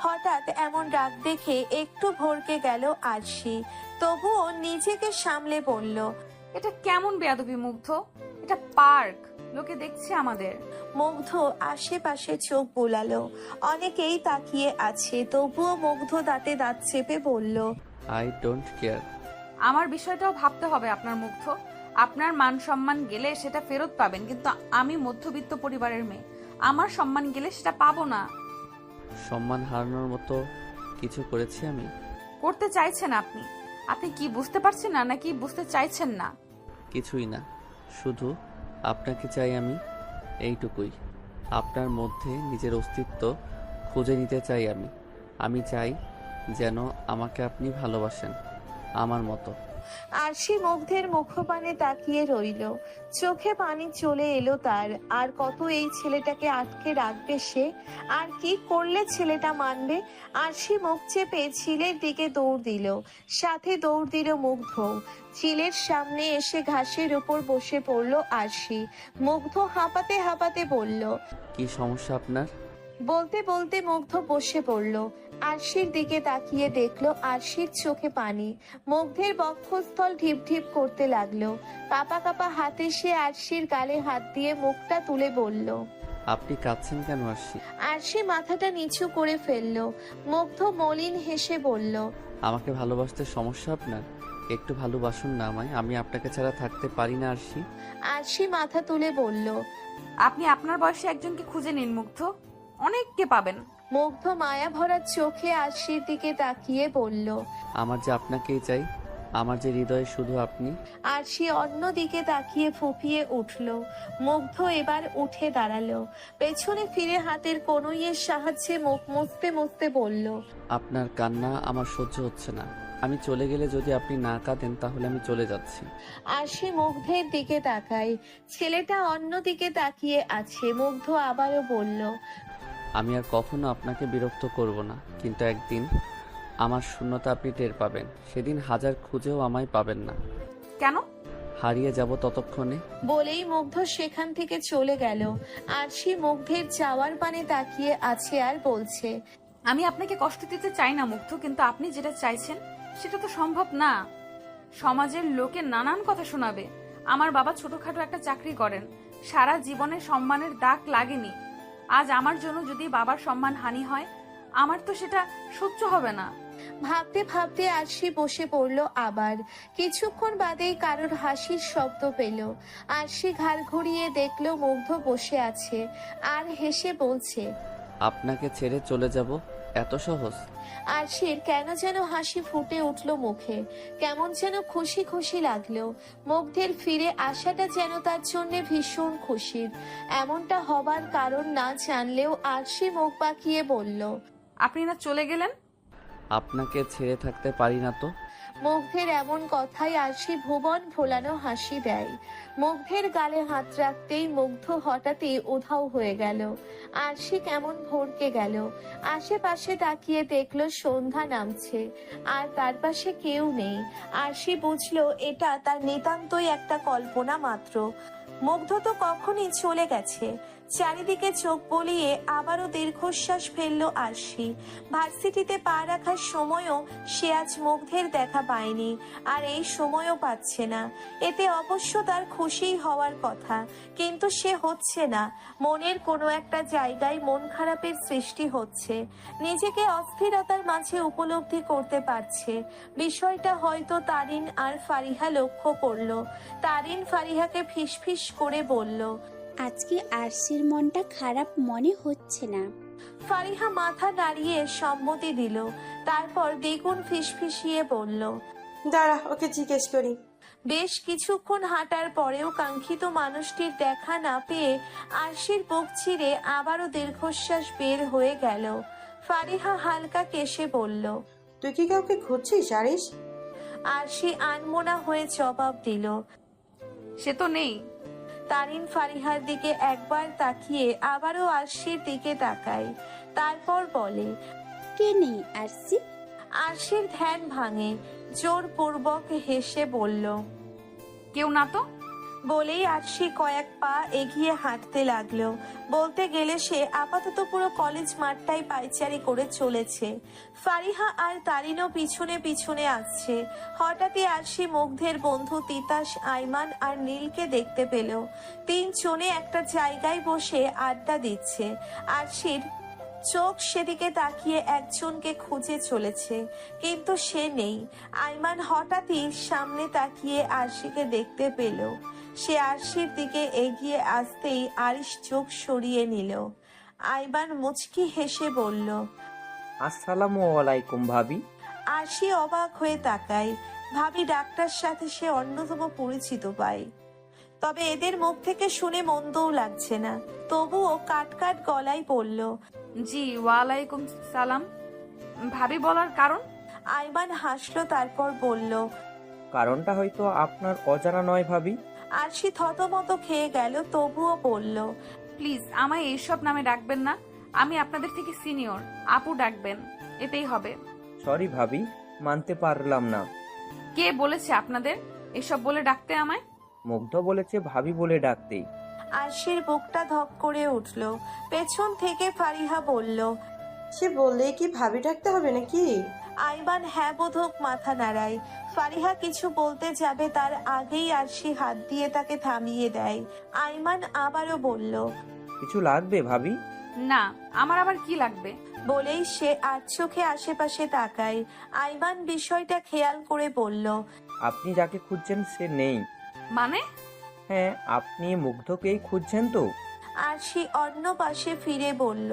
Speaker 2: হঠাৎ এমন রাগ দেখে একটু ভড়কে গেল আরশি। তবুও নিজেকে সামলে বলল,
Speaker 1: এটা কেমন বেয়াদবি মুগ্ধ? এটা পার্ক, লোকে দেখছে আমাদের।
Speaker 2: মুগ্ধ আশেপাশে চোখ বোলালো। অনেকেই তাকিয়ে আছে, তবুও মুগ্ধ দাঁতে দাঁত চেপে বলল,
Speaker 3: আই ডোন্ট কেয়ার।
Speaker 1: আমার বিষয়টাও ভাবতে হবে আপনার মুগ্ধ। আপনার মান সম্মান গেলে সেটা ফেরত পাবেন, কিন্তু আমি মধ্যবিত্ত পরিবারের মেয়ে, আমার সম্মান গেলে সেটা পাবো না।
Speaker 3: সম্মান হারানোর মতো কিছু করেছি আমি?
Speaker 1: করতে চাইছেন আপনি? আপনি কি বুঝতে পারছেন না নাকি বুঝতে চাইছেন না?
Speaker 3: কিছুই না, শুধু আপনাকে চাই আমি, এইটুকুই। আপনার মধ্যে নিজের অস্তিত্ব খুঁজে নিতে চাই আমি। আমি চাই যেন আমাকে আপনি ভালোবাসেন আমার মতো।
Speaker 2: আরশি মুগ্ধের মুখপানে তাকিয়ে রইল। চোখে পানি চলে এলো তার। আর কত এই ছেলেটাকে আটকে রাখবে সে? আর কি করলে ছেলেটা মানবে? আরশি মুখ চেপে ঝিলের দিকে দৌড় দিল, সাথে দৌড় দিল মুগ্ধ। ঝিলের সামনে এসে ঘাসের উপর বসে পড়ল আরশি। মুগ্ধ হাঁপাতে হাঁপাতে বলল,
Speaker 3: কি সমস্যা আপনার?
Speaker 2: বলতে বলতে মুগ্ধ বসে পড়ল। আরশির দিকে তাকিয়ে দেখলো আরশির চোখে পানি। মুগ্ধের বক্ষস্থল ঢিপ ঢিপ করতে লাগলো। কাপা কাপা হাতে সে আরশির গালে হাত দিয়ে মুখটা তুলে বলল,
Speaker 3: আপনি কাঁদছেন কেন আরশি?
Speaker 2: আরশি মাথাটা নিচু করে ফেললো। মুগ্ধ মলিন হেসে বলল,
Speaker 3: আমাকে ভালোবাসতে সমস্যা আপনার? একটু ভালোবাসুন না আমায়, আমি আপনাকে ছাড়া থাকতে পারি না আরশি।
Speaker 2: আরশি মাথা তুলে বলল,
Speaker 1: আপনি আপনার বয়সে একজনকে খুঁজে নিন মুগ্ধ, অনেককে পাবেন।
Speaker 2: মুগ্ধ মায়া ভরা চোখে আরশির দিকে তাকিয়ে বলল,
Speaker 3: আমার যে আপনাকেই চাই, আমার যে হৃদয়ে শুধু আপনি।
Speaker 2: আরশি অন্যদিকে তাকিয়ে ফুঁপিয়ে উঠল। মুগ্ধ এবার উঠে দাঁড়ালো। পেছনে ফিরে হাতের কনুইয়ের সাহায্যে মুখ মুছতে মুছতে বলল,
Speaker 3: আপনার কান্না আমার সহ্য হচ্ছে না। আমি চলে গেলে যদি আপনি না কাঁদেন তাহলে আমি চলে যাচ্ছি।
Speaker 2: আরশি মুগ্ধের দিকে তাকায়। ছেলেটা অন্যদিকে তাকিয়ে আছে। মুগ্ধ আবারও বলল,
Speaker 3: আমি আর কখনো আপনাকে বিরক্ত করব না, কিন্তু একদিন আমার শূন্যতা আপনি টের পাবেন। সেদিন হাজার খুঁজেও আমায় পাবেন না।
Speaker 1: কেন?
Speaker 3: হারিয়ে যাব ততক্ষণে।
Speaker 2: বলেই মুগ্ধ সেখান থেকে চলে গেল। আরশি মুগ্ধের যাওয়ার পানে তাকিয়ে আছে আর বলছে,
Speaker 1: আমি আপনাকে কষ্ট দিতে চাই না মুগ্ধ, কিন্তু আপনি যেটা চাইছেন সেটা তো সম্ভব না। সমাজের লোকে নানান কথা শোনাবে। আমার বাবা ছোটখাটো একটা চাকরি করেন, সারা জীবনে সম্মানের দাগ লাগেনি। আজ আমার জন্য যদি বাবার সম্মান হানি হয়, আমার তো সেটা সহ্য হবে না।
Speaker 2: ভাবতে ভাবতে আরশি বসে পড়লো আবার। কিছুক্ষণ বাদেই কারোর হাসির শব্দ পেল। আরশি ঘাড় ঘুরিয়ে দেখলো মুগ্ধ বসে আছে আর হেসে বলছে,
Speaker 3: আপনাকে ছেড়ে চলে যাব এত সহজ?
Speaker 2: আরশির কেন যেন হাসি ফুটে উঠলো মুখে। কেমন যেন খুশি খুশি লাগলো। মুগ্ধের ফিরে আসাটা যেন তার জন্য ভীষণ খুশির। এমনটা হবার কারণ না জানলেও আরশি মুখ বাঁকিয়ে বলল,
Speaker 1: আপনি না চলে গেলেন?
Speaker 3: আপনাকে ছেড়ে থাকতে পারি না তো।
Speaker 2: মুগ্ধের এমন কথাই আরশি ভুবন ভোলানো হাসি দেয়। মুগ্ধের গালে হাত রাখতেই মুগ্ধ হঠাৎই উধাও হয়ে গেল। আরশি কেমন ভরকে গেল। আশেপাশে তাকিয়ে দেখলো সন্ধ্যা নামছে আর তার পাশে কেউ নেই। আরশি বুঝলো এটা তার নিতান্তই একটা কল্পনা মাত্র। মুগ্ধ তো কখনই চলে গেছে। চারিদিকে চোখ বলিয়ে আবারও দীর্ঘশ্বাস ফেললো আরশি। ভার্সিটিতে পা রাখার সময়ও সে আজ মুগ্ধের দেখা পায়নি, আর এই সময়ও পাচ্ছে না। এতে অবশ্য তার খুশি হওয়ার কথা, কিন্তু সে হচ্ছে না। মনের কোনো একটা জায়গায় মন খারাপের সৃষ্টি হচ্ছে। নিজেকে অস্থিরতার মাঝে উপলব্ধি করতে পারছে। বিষয়টা হয়তো তারিন আর ফারিহা লক্ষ্য করলো। তারিন ফারিহাকে ফিসফিস করে বলল,
Speaker 5: আজকে আরশির মনটা খারাপ মনে হচ্ছে না।
Speaker 2: ফারিহা মাথা নাড়িয়ে সম্মতি দিল। তারপর দ্বিগুণ ফিসফিসিয়ে বলল,
Speaker 4: দাঁড়া, ওকে জিজ্ঞেস করি।
Speaker 2: বেশ কিছুক্ষণ হাঁটার পরেও কাঙ্ক্ষিত মানুষটির দেখা না পেয়ে আরশির বুক চিরে আবারও দীর্ঘশ্বাস বের হয়ে গেল। ফারিহা হালকা কেশে বলল,
Speaker 4: তুই কি কাউকে খুঁজছিস আরিশ?
Speaker 2: আরশি আনমনা হয়ে জবাব দিল।
Speaker 1: সে তো নেই।
Speaker 2: তারিন ফারিহার দিকে একবার তাকিয়ে আবারও আরশির দিকে তাকায়। তারপর বলে,
Speaker 5: কে নেই আরশি?
Speaker 2: আরশির ধ্যান ভাঙে। জোরপূর্বক হেসে বলল,
Speaker 1: কেউ না তো।
Speaker 2: বলেই আরশি কয়েক পা এগিয়ে হাঁটতে লাগলো। বলতে গেলে সে আপাতত পুরো কলেজ মাঠটাই পায়চারি করে চলেছে। ফারিহা আর তারিনও পিছনে পিছনে আসছে। হঠাৎই আরশি মুগ্ধের বন্ধু তিতাস, আইমান আর নীলকে দেখতে পেল। তিনজনে একটা জায়গায় বসে আড্ডা দিচ্ছে। আরশির চোখ সেদিকে তাকিয়ে একজনকে খুঁজে চলেছে, কিন্তু সে নেই। আইমান হঠাৎই সামনে তাকিয়ে আরশিকে দেখতে পেল। সে আরশির দিকে এগিয়ে আসতেই আরিশ চোখ সরিয়ে নিল। আইমান মুচকি হেসে বলল,
Speaker 8: আসসালামু আলাইকুম ভাবি।
Speaker 2: আরশি অবাক হয়ে তাকায়। ভাবি ডাক্তার সাথে সে অন্যতম পরিচিত পায়। তবে এদের মুখ থেকে শুনে মন্দও লাগছে না। তবুও কাট কাট গলায় বলল,
Speaker 1: জি ওয়ালাইকুম সালাম। ভাবি বলার কারণ?
Speaker 2: আইমান হাসলো, তারপর বলল।
Speaker 8: কারণটা হয়তো আপনার অজানা নয় ভাবি।
Speaker 2: আরশি থতমত খেয়ে গেল, তবুও বলল।
Speaker 1: প্লিজ আমায় এইসব নামে ডাকবেন না। আমি আপনাদের থেকে সিনিয়র, আপু ডাকবেন, এতেই হবে।
Speaker 8: সরি ভাবি, মানতে পারলাম না।
Speaker 1: কে বলেছে আপনাদের এসব বলে ডাকতে আমায়?
Speaker 8: মুগ্ধ বলেছে ভাবি বলে ডাকতেই।
Speaker 2: আরশির বুকটা ধক করে উঠল। পেছন থেকে ফারিহা বলল।
Speaker 4: সে বললে কি ভাবি ডাকতে হবে নাকি?
Speaker 2: আইমান হ্যাঁ বোধক মাথা নাড়ায়। ফারিহা কিছু বলতে যাবে, তার আগেই আরশি হাত দিয়ে তাকে থামিয়ে দেয়। আইমান আবারও বলল।
Speaker 8: কিছু লাগবে ভাবি?
Speaker 1: না, আমার আবার কি লাগবে?
Speaker 2: বলেই সে আর চোখে আশেপাশে তাকায়। আইমান বিষয়টা খেয়াল করে বলল।
Speaker 8: আপনি যাকে খুঁজছেন সে নেই।
Speaker 1: মানে?
Speaker 8: হ্যাঁ, আপনি মুগ্ধকেই খুঁজছেন তো?
Speaker 2: আরশি অন্য পাশে ফিরে বলল।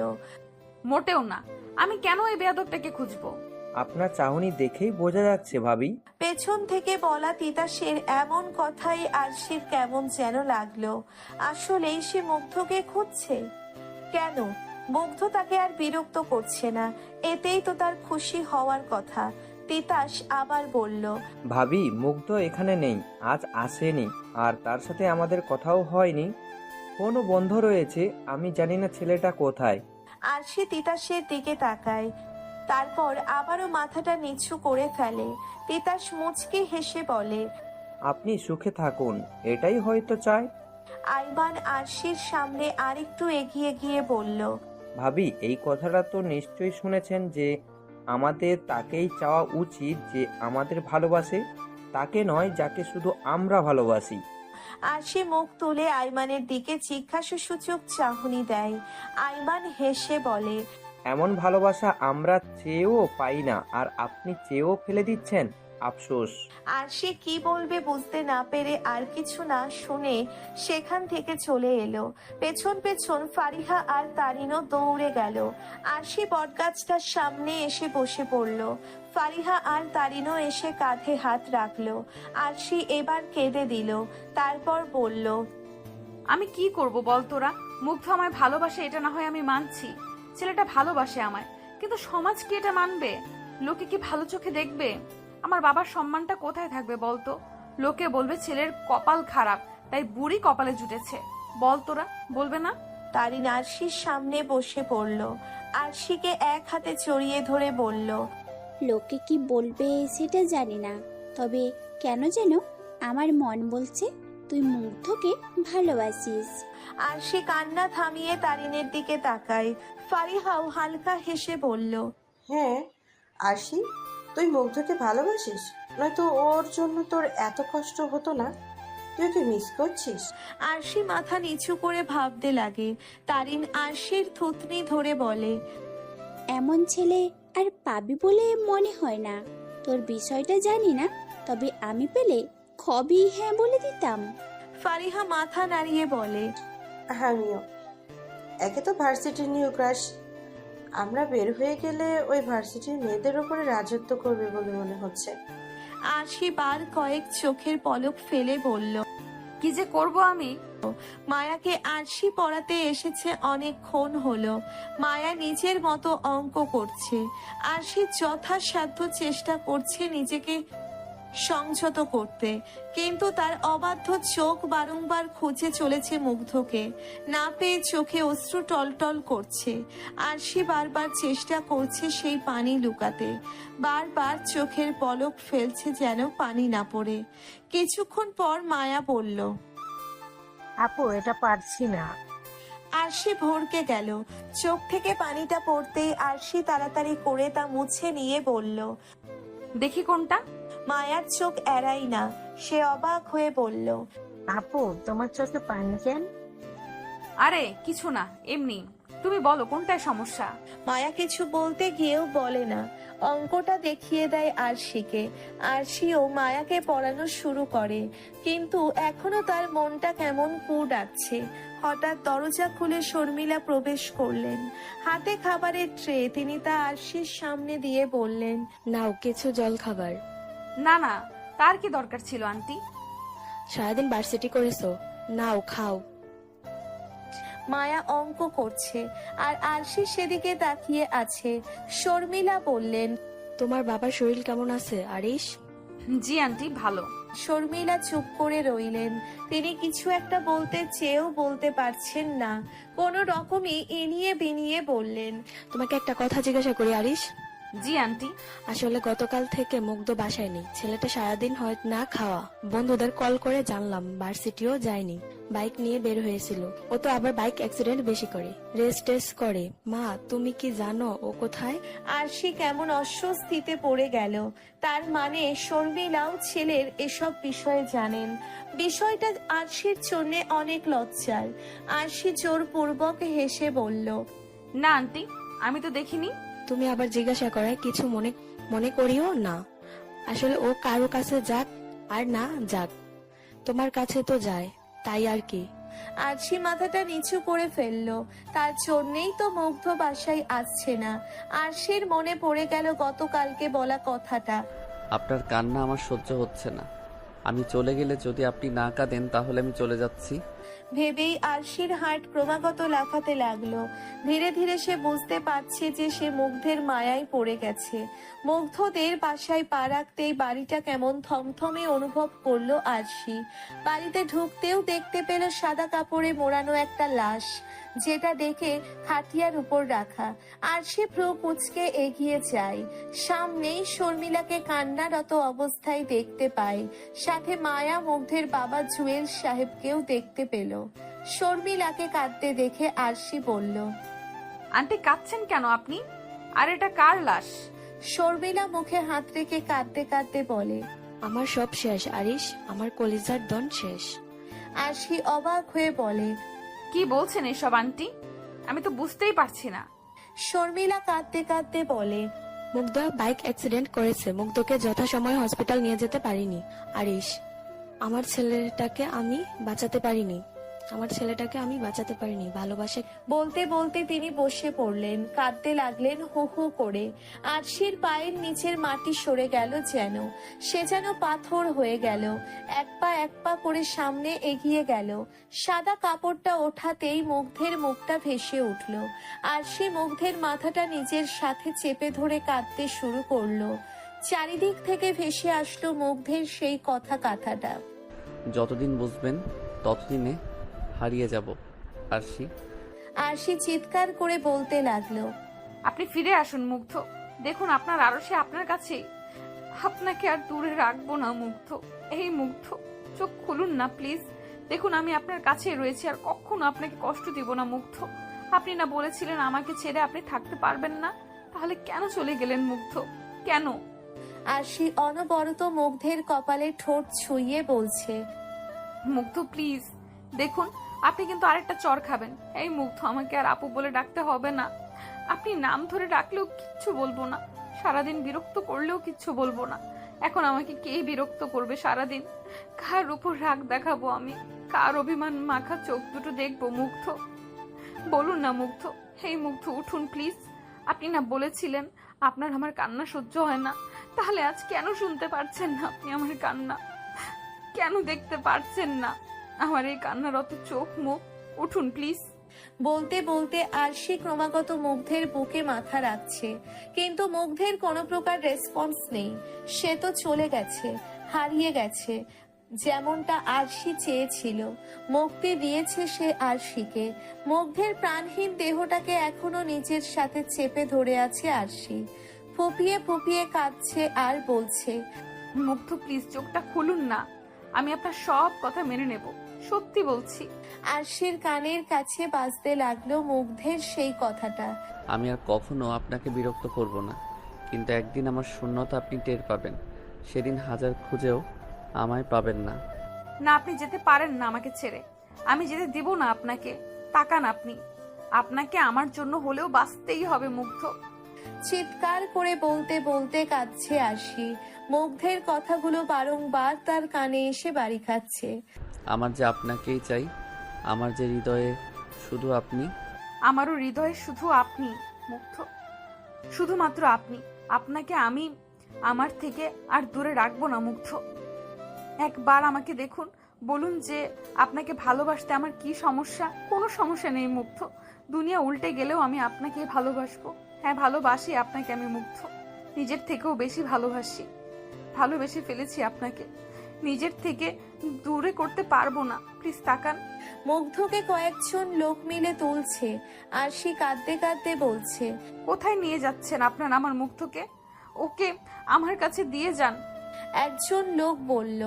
Speaker 1: মোটেও না। আমি কেন এই বেয়াদবটাকে খুঁজবো?
Speaker 8: আপনার চাহনি দেখেই বোঝা যাচ্ছে ভাবি।
Speaker 2: পেছন থেকে বলা তিতাসের এমন কথাই আরশির কেমন যেন লাগলো। আসলেই সে মুগ্ধকে খুঁজছে। কেন? মুগ্ধ তাকে আর বিরক্ত করছে না, এতেই তো তার খুশি হওয়ার কথা। তিতাস আবার বলল।
Speaker 8: ভাবি, মুগ্ধ এখানে নেই, আজ আসেনি, আর তার সাথে আমাদের কথাও হয়নি। ফোনও বন্ধ রয়েছে। আমি জানি না ছেলেটা কোথায়।
Speaker 2: আরশি তিতাসের দিকে তাকায়, তারপর আবারও মাথাটা নিচু করে ফেলে। তিতাস মুচকি হেসে বলে।
Speaker 8: আপনি সুখে থাকুন, এটাই হয়তো চায়।
Speaker 2: আইমান আরশির সামনে আরেকটু এগিয়ে গিয়ে বলল।
Speaker 8: ভাবি, এই কথাটা তো নিশ্চয়ই শুনেছেন যে আমাদের তাকেই চাওয়া উচিত যে আমাদের ভালোবাসে, তাকে নয় যাকে শুধু আমরা ভালোবাসি।
Speaker 2: আরশি মুখ তুলে আইমানের দিকে জিজ্ঞাসাসূচক চাহনি দেয়। আইমান হেসে বলে।
Speaker 8: এমন ভালোবাসা আমরা চেয়েও পাই না, আর আপনি চেয়েও ফেলে দিচ্ছেন, আফসোস।
Speaker 2: আরশি কি বলবে বুঝতে না পেরে আর কিছু না শুনে সেখান থেকে চলে এলো। পেছন পেছন ফারিহা আর তারিনও দৌড়ে গেল। আরশি বটগাছটার সামনে এসে বসে পড়ল। ফারিহা আর তারিনও এসে কাঁধে হাত রাখলো। আরশি এবার কেঁদে দিল, তারপর বলল।
Speaker 1: আমি কি করব বল তোরা? মুগ্ধ আমায় ভালোবাসে এটা না হয় আমি মানছি, ছেলেটা ভালোবাসে আমায়, কিন্তু সমাজ কি এটা মানবে? লোকে কি ভালো চোখে দেখবে? আমার বাবার সম্মানটা কোথায় থাকবে বলতো? লোকে বলবে ছেলের কপাল খারাপ, তাই বুড়ি কপালে জুটেছে। বল তোরা, বলবে না?
Speaker 2: তারিন আরশির সামনে বসে পড়ল। আরশিকে এক হাতে জড়িয়ে ধরে বলল।
Speaker 5: লোকে কি বলবে সেটা জানি না, তবে কেন যেন আমার মন বলছে তুই মুগ্ধকে ভালোবাসিস।
Speaker 2: আরশি কান্না থামিয়ে তারিনের দিকে তাকায়। ফারিহাও হালকা হেসে বলল।
Speaker 4: হ্যাঁ আরশি, তুই মুগ্ধকে ভালোবাসিস, নয়তো ওর জন্য তোর এত কষ্ট হতো না। তুই ওকে মিস করছিস?
Speaker 2: আরশি মাথা নিচু করে ভাবতে লাগে। তারিন আরশির থুতনি ধরে বলে।
Speaker 5: এমন ছেলে আর পাবি বলে মনে হয় না। তোর বিষয়টা জানি না, তবে আমি পেলে খবই হ্যাঁ বলে দিতাম।
Speaker 2: ফারিহা মাথা নাড়িয়ে বলে।
Speaker 4: আমিও। একে তো ভার্সিটির নিউ ক্রাশ, আমরা বের হয়ে গেলে ওই ভার্সিটির মেয়েদের উপরে রাজত্ব করবে বলে মনে হচ্ছে।
Speaker 2: আরশি বার কয়েক চোখের পলক ফেলে বলল।
Speaker 1: কি যে করব আমি?
Speaker 2: মায়াকে আরশি পড়াতে এসেছে অনেকক্ষণ হলো। মায়া নিজের মতো অঙ্ক করছে। আরশি যথাসাধ্য চেষ্টা করছে নিজেকে সংযত করতে, কিন্তু তার অবাধ্য চোখ বারংবার খুঁজে চলেছে মুগ্ধকে। না পেয়ে চোখে অশ্রু টলটল করছে। আরশি বারবার চেষ্টা করছে সেই পানি লুকাতে, বারবার চোখের পলক ফেলছে যেন পানি না পড়ে। কিছুক্ষণ পর মায়া বলল।
Speaker 6: আপু, এটা পারছি না।
Speaker 2: আরশি ভরকে গেল। চোখ থেকে পানিটা পড়তেই আরশি তাড়াতাড়ি করে তা মুছে নিয়ে বলল।
Speaker 1: দেখি কোনটা?
Speaker 2: মায়ার চোখ এড়াই না, সে অবাক হয়ে বলল।
Speaker 6: আপু, তোমার চোখে পানি কেন?
Speaker 1: আরে কিছু না, এমনি। তুমি বলো কোনটায় সমস্যা?
Speaker 2: মায়া কিছু বলতে গিয়েও বলে না। অঙ্কটা দেখিয়ে দেয় আরশিকে। আরশিও মায়াকে পড়ানো শুরু করে, কিন্তু এখনো তার মনটা কেমন কু ডাকছে। হঠাৎ দরজা খুলে শর্মিলা প্রবেশ করলেন। হাতে খাবারের ট্রে, তিনি তা আরশির সামনে দিয়ে বললেন।
Speaker 9: নাও কিছু জল খাবার।
Speaker 1: না না, তার কি দরকার ছিল আন্টি?
Speaker 9: সারাদিন ভার্সিটি করেছো, নাও খাও।
Speaker 2: মায়া অঙ্ক করছে আর আরশি সেদিকে তাকিয়ে আছে। শর্মিলা বললেন,
Speaker 9: তোমার বাবার শরীর কেমন আছে আরিশ?
Speaker 1: জি আন্টি, ভালো।
Speaker 2: শর্মিলা চুপ করে রইলেন। তিনি কিছু একটা বলতে চেয়েও বলতে পারছেন না, কোনো রকমই এনিয়ে বিনিয়ে বললেন,
Speaker 9: তোমাকে একটা কথা জিজ্ঞাসা করি আরিশ।
Speaker 1: জি আন্টি।
Speaker 9: আসলে গতকাল থেকে মুগ্ধ বাসায় নেই। ছেলেটা সারাদিন হয় না খাওয়া। বন্ধুদের কল করে জানলাম ভার্সিটিও যায়নি, বাইক নিয়ে বের হয়েছিল। ও তো আবার বাইক অ্যাক্সিডেন্ট বেশি করে, রেস টেস করে। মা, তুমি কি জানো ও কোথায়?
Speaker 2: আরশি কেমন অস্বস্তিতে পড়ে গেল। তার মানে শর্মিলাও ছেলের এসব বিষয়ে জানেন। বিষয়টা আরশির জন্য অনেক লজ্জার। আরশি জোরপূর্বক হেসে বলল,
Speaker 1: না আন্টি, আমি তো দেখিনি।
Speaker 9: তুমি আবার জিজ্ঞাসা করায় কিছু মনে করিও না। আসলে ও কারো কাছে যাক আর না যাক, তোমার কাছে তো যায়, তাই আর কি।
Speaker 2: আরশি মাথাটা নিচু করে ফেলল। তার জন্যেই তো মুগ্ধ বাসায় আসছে না। আরশির মনে পড়ে গেল গতকালকে বলা কথাটা।
Speaker 3: আপনার কান্না আমার সহ্য হচ্ছে না। আমি চলে গেলে যদি আপনি না কাঁদেন তাহলে আমি চলে যাচ্ছি।
Speaker 2: ভেবেই আরশির হার্ট ক্রমাগত লাফাতে লাগলো। ধীরে ধীরে সে বুঝতে পারছে যে সে মুগ্ধের মায়ায় পড়ে গেছে। মুগ্ধদের বাসায় পা রাখতেই বাড়িটা কেমন থমথমে অনুভব করলো আরশি। বাড়িতে ঢুকতেও দেখতে পেল সাদা কাপড়ে মোড়ানো একটা লাশ, যেটা দেখে খাটিয়ার উপর রাখা। আরশি ভ্রু কুঁচকে এগিয়ে যায়। সামনেই শর্মিলাকে কান্নারত অবস্থায় দেখতে পায়। সাথে মায়া মুগ্ধের বাবা জুয়েল সাহেবকেও দেখতে পেল। শর্মিলাকে কাঁদতে দেখে আরশি বলল,
Speaker 1: আন্টি কাঁদছেন কেন আপনি? আর এটা কার লাশ?
Speaker 2: শর্মিলা মুখে হাত রেখে কাঁদতে কাঁদতে বলে,
Speaker 9: আমার সব শেষ আরিশ, আমার কলিজার দন শেষ।
Speaker 2: আরশি অবাক হয়ে বলে,
Speaker 1: কি বলছেন এসব আন্টি? আমি তো বুঝতেই পারছি না।
Speaker 2: শর্মিলা কাঁদতে কাঁদতে বলে,
Speaker 9: মুগ্ধ বাইক অ্যাক্সিডেন্ট করেছে। মুগ্ধকে যথাসময়ে হসপিটাল নিয়ে যেতে পারিনি আরিশ। আমার ছেলেটাকে আমি বাঁচাতে পারিনি। ভালোবাসে।
Speaker 2: বলতে বলতে তিনি বসে পড়লেন, কাঁদতে লাগলেন হু হু করে। আরশির পায়ের নিচের মাটি সরে গেল যেন। সে যেন পাথর হয়ে গেল। এক পা করে সামনে এগিয়ে গেল। সাদা কাপড়টা ওঠাতেই মুগ্ধের মুখটা ভেসে উঠল। আরশি মুগ্ধের মাথাটা নিজের সাথে চেপে ধরে কাঁদতে শুরু করলো। চারিদিক থেকে ভেসে আসলো মুগ্ধের সেই কথাটা।
Speaker 3: যতদিন বুঝবেন ততদিনে হারিয়ে যাব আরশি।
Speaker 2: আরশি চিৎকার করে বলতে লাগলো,
Speaker 1: আপনি ফিরে আসুন মুগ্ধ। দেখুন আপনার আরশি আপনার কাছেই। আপনাকে আর দূরে রাখবো না মুগ্ধ। এই মুগ্ধ, চোখ খুলুন না প্লিজ। দেখুন আমি আপনার কাছেই রয়েছি, আর কখনো আপনাকে কষ্ট দিব না মুগ্ধ। আপনি না বলেছিলেন আমাকে ছেড়ে আপনি থাকতে পারবেন না? তাহলে কেন চলে গেলেন মুগ্ধ? কেন?
Speaker 2: আরশি অনবরত মুগ্ধের কপালে ঠোঁট ছুঁয়ে বলছে,
Speaker 1: মুগ্ধ প্লিজ দেখুন, আপনি কিন্তু আরেকটা চর খাবেন। এই মুগ্ধ, আমাকে আর আপু বলে ডাকতে হবে না। আপনি নাম ধরে ডাকলেও কিচ্ছু বলবো না, সারাদিন বিরক্ত করলেও কিচ্ছু বলবো না। এখন আমাকে কে বিরক্ত করবে সারাদিন? কার উপর রাগ দেখাবো আমি? কার অভিমান মাখা চোখ দুটো দেখবো? মুগ্ধ বলুন না মুগ্ধ। এই মুগ্ধ উঠুন প্লিজ। আপনি না বলেছিলেন আপনার আমার কান্না সহ্য হয় না? তাহলে আজ কেন শুনতে পারছেন না আপনি আমার কান্না? কেন দেখতে পারছেন না আমার এই কান্নারত চোখ মুখ? উঠুন প্লিজ।
Speaker 2: বলতে বলতে আরশি ক্রমাগত মুগ্ধের বুকে মাথা রাখছে, কিন্তু মুগ্ধের কোনো প্রকার রেসপন্স নেই। সে তো চলে গেছে, হারিয়ে গেছে। যেমনটা আরশি চেয়েছিল, মুক্তি দিয়েছে সে আরশিকে। মুগ্ধের প্রাণহীন দেহটাকে এখনো নিজের সাথে চেপে ধরে আছে আরশি। ফুপিয়ে ফুপিয়ে কাঁদছে আর বলছে,
Speaker 1: মুগ্ধ প্লিজ চোখটা খুলুন না। আমি আপনার সব কথা মেনে নেব, সত্যি বলছি।
Speaker 2: আরশির কানের কাছে বাজতে লাগলো মুগ্ধের সেই কথাটা।
Speaker 3: আমি আর কখনো আপনাকে বিরক্ত করব না, কিন্তু একদিন আমার শূন্যতা আপনি টের পাবেন। সেদিন হাজার খুঁজেও আমায় পাবেন না।
Speaker 1: না, আপনি যেতে পারেন না আমাকে ছেড়ে। আমি যেতে দিব না আপনাকে। তাকান আপনি, আপনাকে আমার জন্য হলেও বাঁচতেই হবে মুগ্ধ।
Speaker 2: চিৎকার করে বলতে বলতে কাঁদছে আরশি। মুগ্ধের কথাগুলো বারংবার তার কানে এসে বাড়ি খাচ্ছে।
Speaker 3: আমার যে আপনাকেই চাই, আমার যে হৃদয়ে শুধু আপনি।
Speaker 1: আমারও হৃদয়ে শুধু আপনি মুগ্ধ, শুধুমাত্র আপনি। আপনাকে আমি আমার থেকে আর দূরে রাখবো না মুগ্ধ। একবার আমাকে দেখুন, বলুন যে আপনাকে ভালোবাসতে আমার কি সমস্যা? কোনো সমস্যা নেই মুগ্ধ। দুনিয়া উল্টে গেলেও আমি আপনাকে ভালোবাসবো। হ্যাঁ, ভালোবাসি আপনাকে আমি মুগ্ধ। নিজের থেকেও বেশি ভালোবাসি। ভালোবেসে ফেলেছি আপনাকে, নিজের থেকে দূরে করতে পারবো না। প্লিজ তাকান।
Speaker 2: মুগ্ধকে কয়েকজন লোক মিলে তুলছে আর সে কাঁদতে কাঁদতে বলছে,
Speaker 1: কোথায় নিয়ে যাচ্ছেন আপনার আমার মুগ্ধকে? ওকে আমার কাছে দিয়ে যান।
Speaker 2: একজন লোক বলল,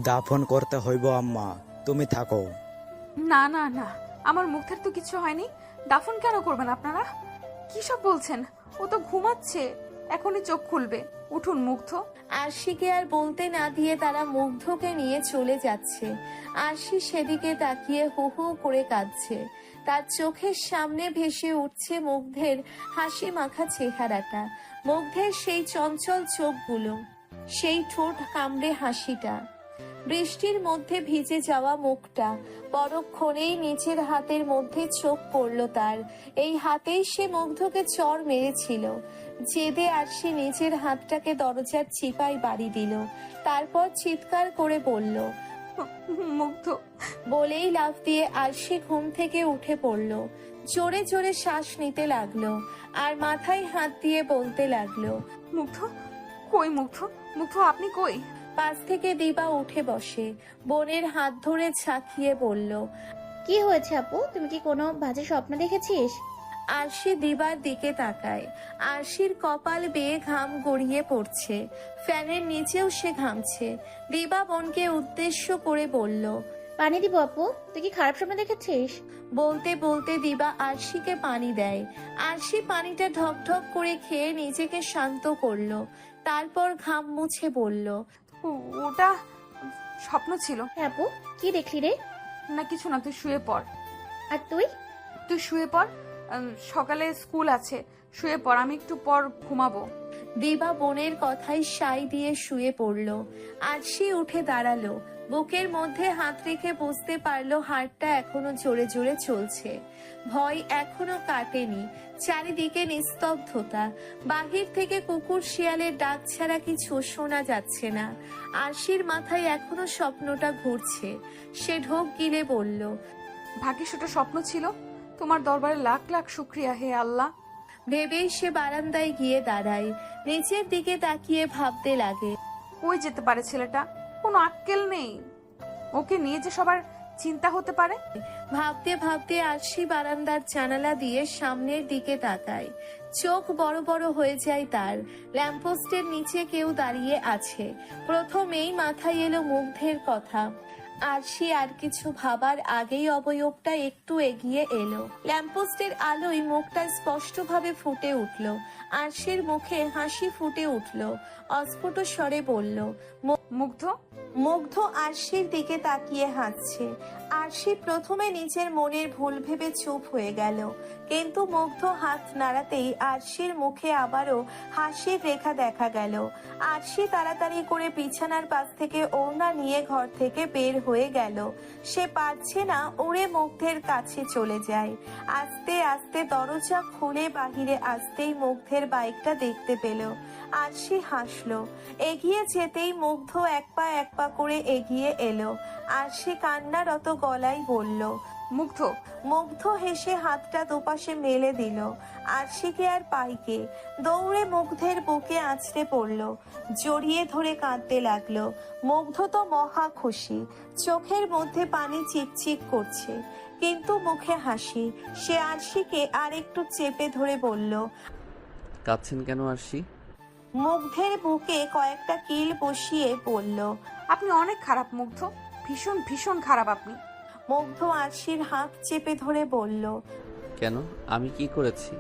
Speaker 10: দাফন করতে হইব আম্মা, তুমি থাকো।
Speaker 1: না না না, আমার মুগ্ধের তো কিছু হয়নি। দাফন কেন করবেন আপনারা? কি সব বলছেন? ও তো ঘুমাচ্ছে, এখনই চোখ খুলবে। উঠুন মুগ্ধ।
Speaker 2: আরশিকে আর বলতে না দিয়ে তারা মুগ্ধকে নিয়ে চলে যাচ্ছে। আরশি সেদিকে তাকিয়ে হু হু করে কাঁদছে। তার চোখের সামনে ভেসে উঠছে মুগ্ধের হাসি মাখা চেহারাটা, মুগ্ধের সেই চঞ্চল চোখগুলো, সেই ঠোঁট কামড়ে হাসিটা, বৃষ্টির মধ্যে ভিজে যাওয়া মুখটা। পরক্ষণেই নিচের হাতের মধ্যে চোখ পড়ল তার। এই হাতেই সে মুগ্ধকে চড় মেরেছিল। জেদে আরশি নিজের হাতটাকে দরজার চিপায় বাড়ি দিল। তারপর চিৎকার করে বলল,
Speaker 1: মুগ্ধ।
Speaker 2: বলেই লাফ দিয়ে আরশি ঘুম থেকে উঠে পড়ল। জোরে জোরে শ্বাস নিতে লাগলো আর মাথায় হাত দিয়ে বলতে লাগলো,
Speaker 1: মুগ্ধ কই? মুগ্ধ, মুগ্ধ আপনি কই?
Speaker 2: পাশ থেকে দিবা উঠে বসে বোনের হাত ধরে ঝাঁকিয়ে বলল,
Speaker 5: কি হয়েছে আপু? তুমি কি কোনো বাজে স্বপ্ন দেখেছিস?
Speaker 2: আরশি দিবার দিকে তাকায়। আরশির কপাল বেয়ে ঘাম গড়িয়ে পড়ছে, ফ্যানের নিচেও সে ঘামছে। দিবা বোনকে উদ্দেশ্য করে বলল,
Speaker 5: পানি দিব আপু? তুই কি খারাপ স্বপ্ন দেখেছিস?
Speaker 2: বলতে বলতে দিবা আরশিকে পানি দেয়। আরশি পানিটা ঢক ঢক করে খেয়ে নিজেকে শান্ত করলো। তারপর ঘাম মুছে বলল,
Speaker 1: ওটা স্বপ্ন ছিল।
Speaker 5: হ্যাঁ আপু, কি দেখলি রে?
Speaker 1: না কিছু না, তুই শুয়ে পড়।
Speaker 5: আর তুই?
Speaker 1: তুই শুয়ে পড়, সকালে স্কুল আছে। শুয়ে পড়, আমি একটু পর ঘুমাবো।
Speaker 2: দিবা বোনের কথাই সাই দিয়ে শুয়ে পড়ল। আরশি উঠে দাঁড়ালো। বুকের মধ্যে হাত রেখে বুঝতে পারলো হাড়টা এখনো জোরে জোরে চলছে। ভয় এখনো কাটেনি। চারিদিকে নিস্তব্ধতা। বাহির থেকে কুকুর শিয়ালের ডাক ছাড়া কিছু শোনা যাচ্ছে না। আরশির মাথায় এখনো স্বপ্নটা ঘুরছে। সে ঢোক গিলে বলল,
Speaker 1: ভাগ্যিস ওটা স্বপ্ন ছিল। তোমার দরবারে লাখ লাখ শুক্রিয়া হে আল্লাহ।
Speaker 2: ভেবেই সে বারান্দায় গিয়ে দাঁড়ায়। নিচের দিকে তাকিয়ে ভাবতে লাগে,
Speaker 1: কই যেতে পারে ছেলেটা? কোনো আক্কেল নেই। ওকে নিয়ে যে সবার চিন্তা হতে পারে।
Speaker 2: ভাবতে ভাবতে আরশি বারান্দার জানালা দিয়ে সামনের দিকে তাকায়। চোখ বড় বড় হয়ে যায় তার। ল্যাম্পপোস্টের নিচে কেউ দাঁড়িয়ে আছে। প্রথমেই মাথায় এলো মুগ্ধের কথা। আরশি আর কিছু ভাবার আগেই অবয়বটা একটু এগিয়ে এলো। ল্যাম্পপোস্টের আলোয় মুখটা স্পষ্টভাবে ফুটে উঠল। আরশির মুখে হাসি ফুটে উঠল। অস্ফুট স্বরে বলল,
Speaker 1: মুগ্ধ।
Speaker 2: মুগ্ধ আরশির দিকে তাকিয়ে হাসছে। আরশি প্রথমে নিজের মনের ভুল ভেবে চুপ হয়ে গেল, কিন্তু মুগ্ধ হাত নাড়াতেই আরশির মুখে আবারও হাসির রেখা দেখা গেল। আরশি তাড়াতাড়ি করে বিছানার পাশ থেকে ওড়না নিয়ে ঘর থেকে বের হয়ে গেল। সে পারছে না উড়ে মুগ্ধের কাছে চলে যায়। আস্তে আস্তে দরজা খুলে বাহিরে আসতেই মুগ্ধের বাইকটা দেখতে পেল। আরশি হাসলো। এগিয়ে যেতেই মুগ্ধ এক পা করে এগিয়ে এলো। আরশি কান্নারত গলায় বলল,
Speaker 1: মুগ্ধ।
Speaker 2: মুগ্ধ হেসে হাতটা দুপাশে মেলে দিল। আরশিকে আর পাইকে দৌড়ে মুগ্ধের বুকে আছড়ে পড়ল, জড়িয়ে ধরে কাঁদতে লাগলো। মুগ্ধ তো মহা খুশি, চোখের মধ্যে পানি চিকচিক করছে, কিন্তু মুখে হাসি। সে আরশিকে আর একটু চেপে ধরে বলল,
Speaker 3: কাঁদছেন কেন আরশি?
Speaker 2: মুগ্ধের বুকে কয়েকটা কিল বসিয়ে বলল,
Speaker 1: আপনি অনেক খারাপ মুগ্ধ, ভীষণ ভীষণ খারাপ আপনি।
Speaker 2: মুগ্ধ আরশির হাত চেপে ধরে বলল,
Speaker 3: কেন? আমি কি করেছি?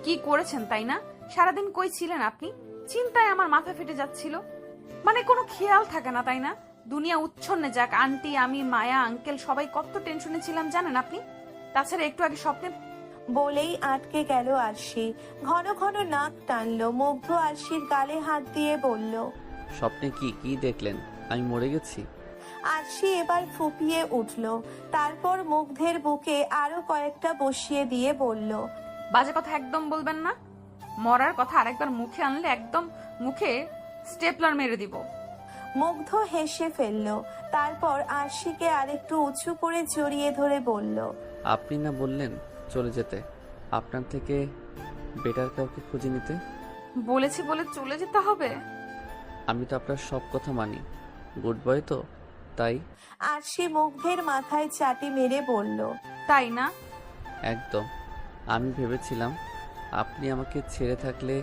Speaker 1: কি করেছেন তাই না? সারাদিন কই ছিলেন আপনি? চিন্তায় আমার মাথা ফেটে যাচ্ছিল। মানে কোনো খেয়াল থাকে না তাই না? দুনিয়া উচ্ছন্নে যাক, আন্টি, আমি, মায়া, আঙ্কেল সবাই কত টেনশনে ছিলাম জানেন আপনি? তাছাড়া একটু আগে স্বপ্নে।
Speaker 2: বলেই আটকে গেল আরশি। ঘন ঘন নাক টানলো। মুগ্ধ আরশির গালে হাত দিয়ে বলল,
Speaker 3: স্বপ্নে কি কি দেখলেন? আমি মরে গেছি?
Speaker 2: আরশি এবার ফুপিয়ে উঠল। তারপর মুগ্ধের বুকে আরো কয়েকটা বসিয়ে দিয়ে বলল,
Speaker 1: বাজে কথা একদম বলবেন না। মরার কথা আরেকবার মুখে আনলে একদম মুখে স্টেপলার মেরে দিব।
Speaker 2: মুগ্ধ হেসে ফেলল, তারপর আরশিকে আরেকটু উঁচু করে জড়িয়ে ধরে বলল,
Speaker 3: আপনি না বললেন চলে যেতে, আপনার থেকে বেটার কাউকে খুঁজে নিতে?
Speaker 1: বলেছি বলে চলে যেতে হবে?
Speaker 3: আমি তো আপনার সব কথা মানি, গুড বয় তো, তাই।
Speaker 2: আরশি মুগ্ধের মাথায় চাটি মেরে বলল,
Speaker 1: তাই না?
Speaker 3: একদম। আমি ভেবেছিলাম আপনি আমাকে ছেড়ে থাকলে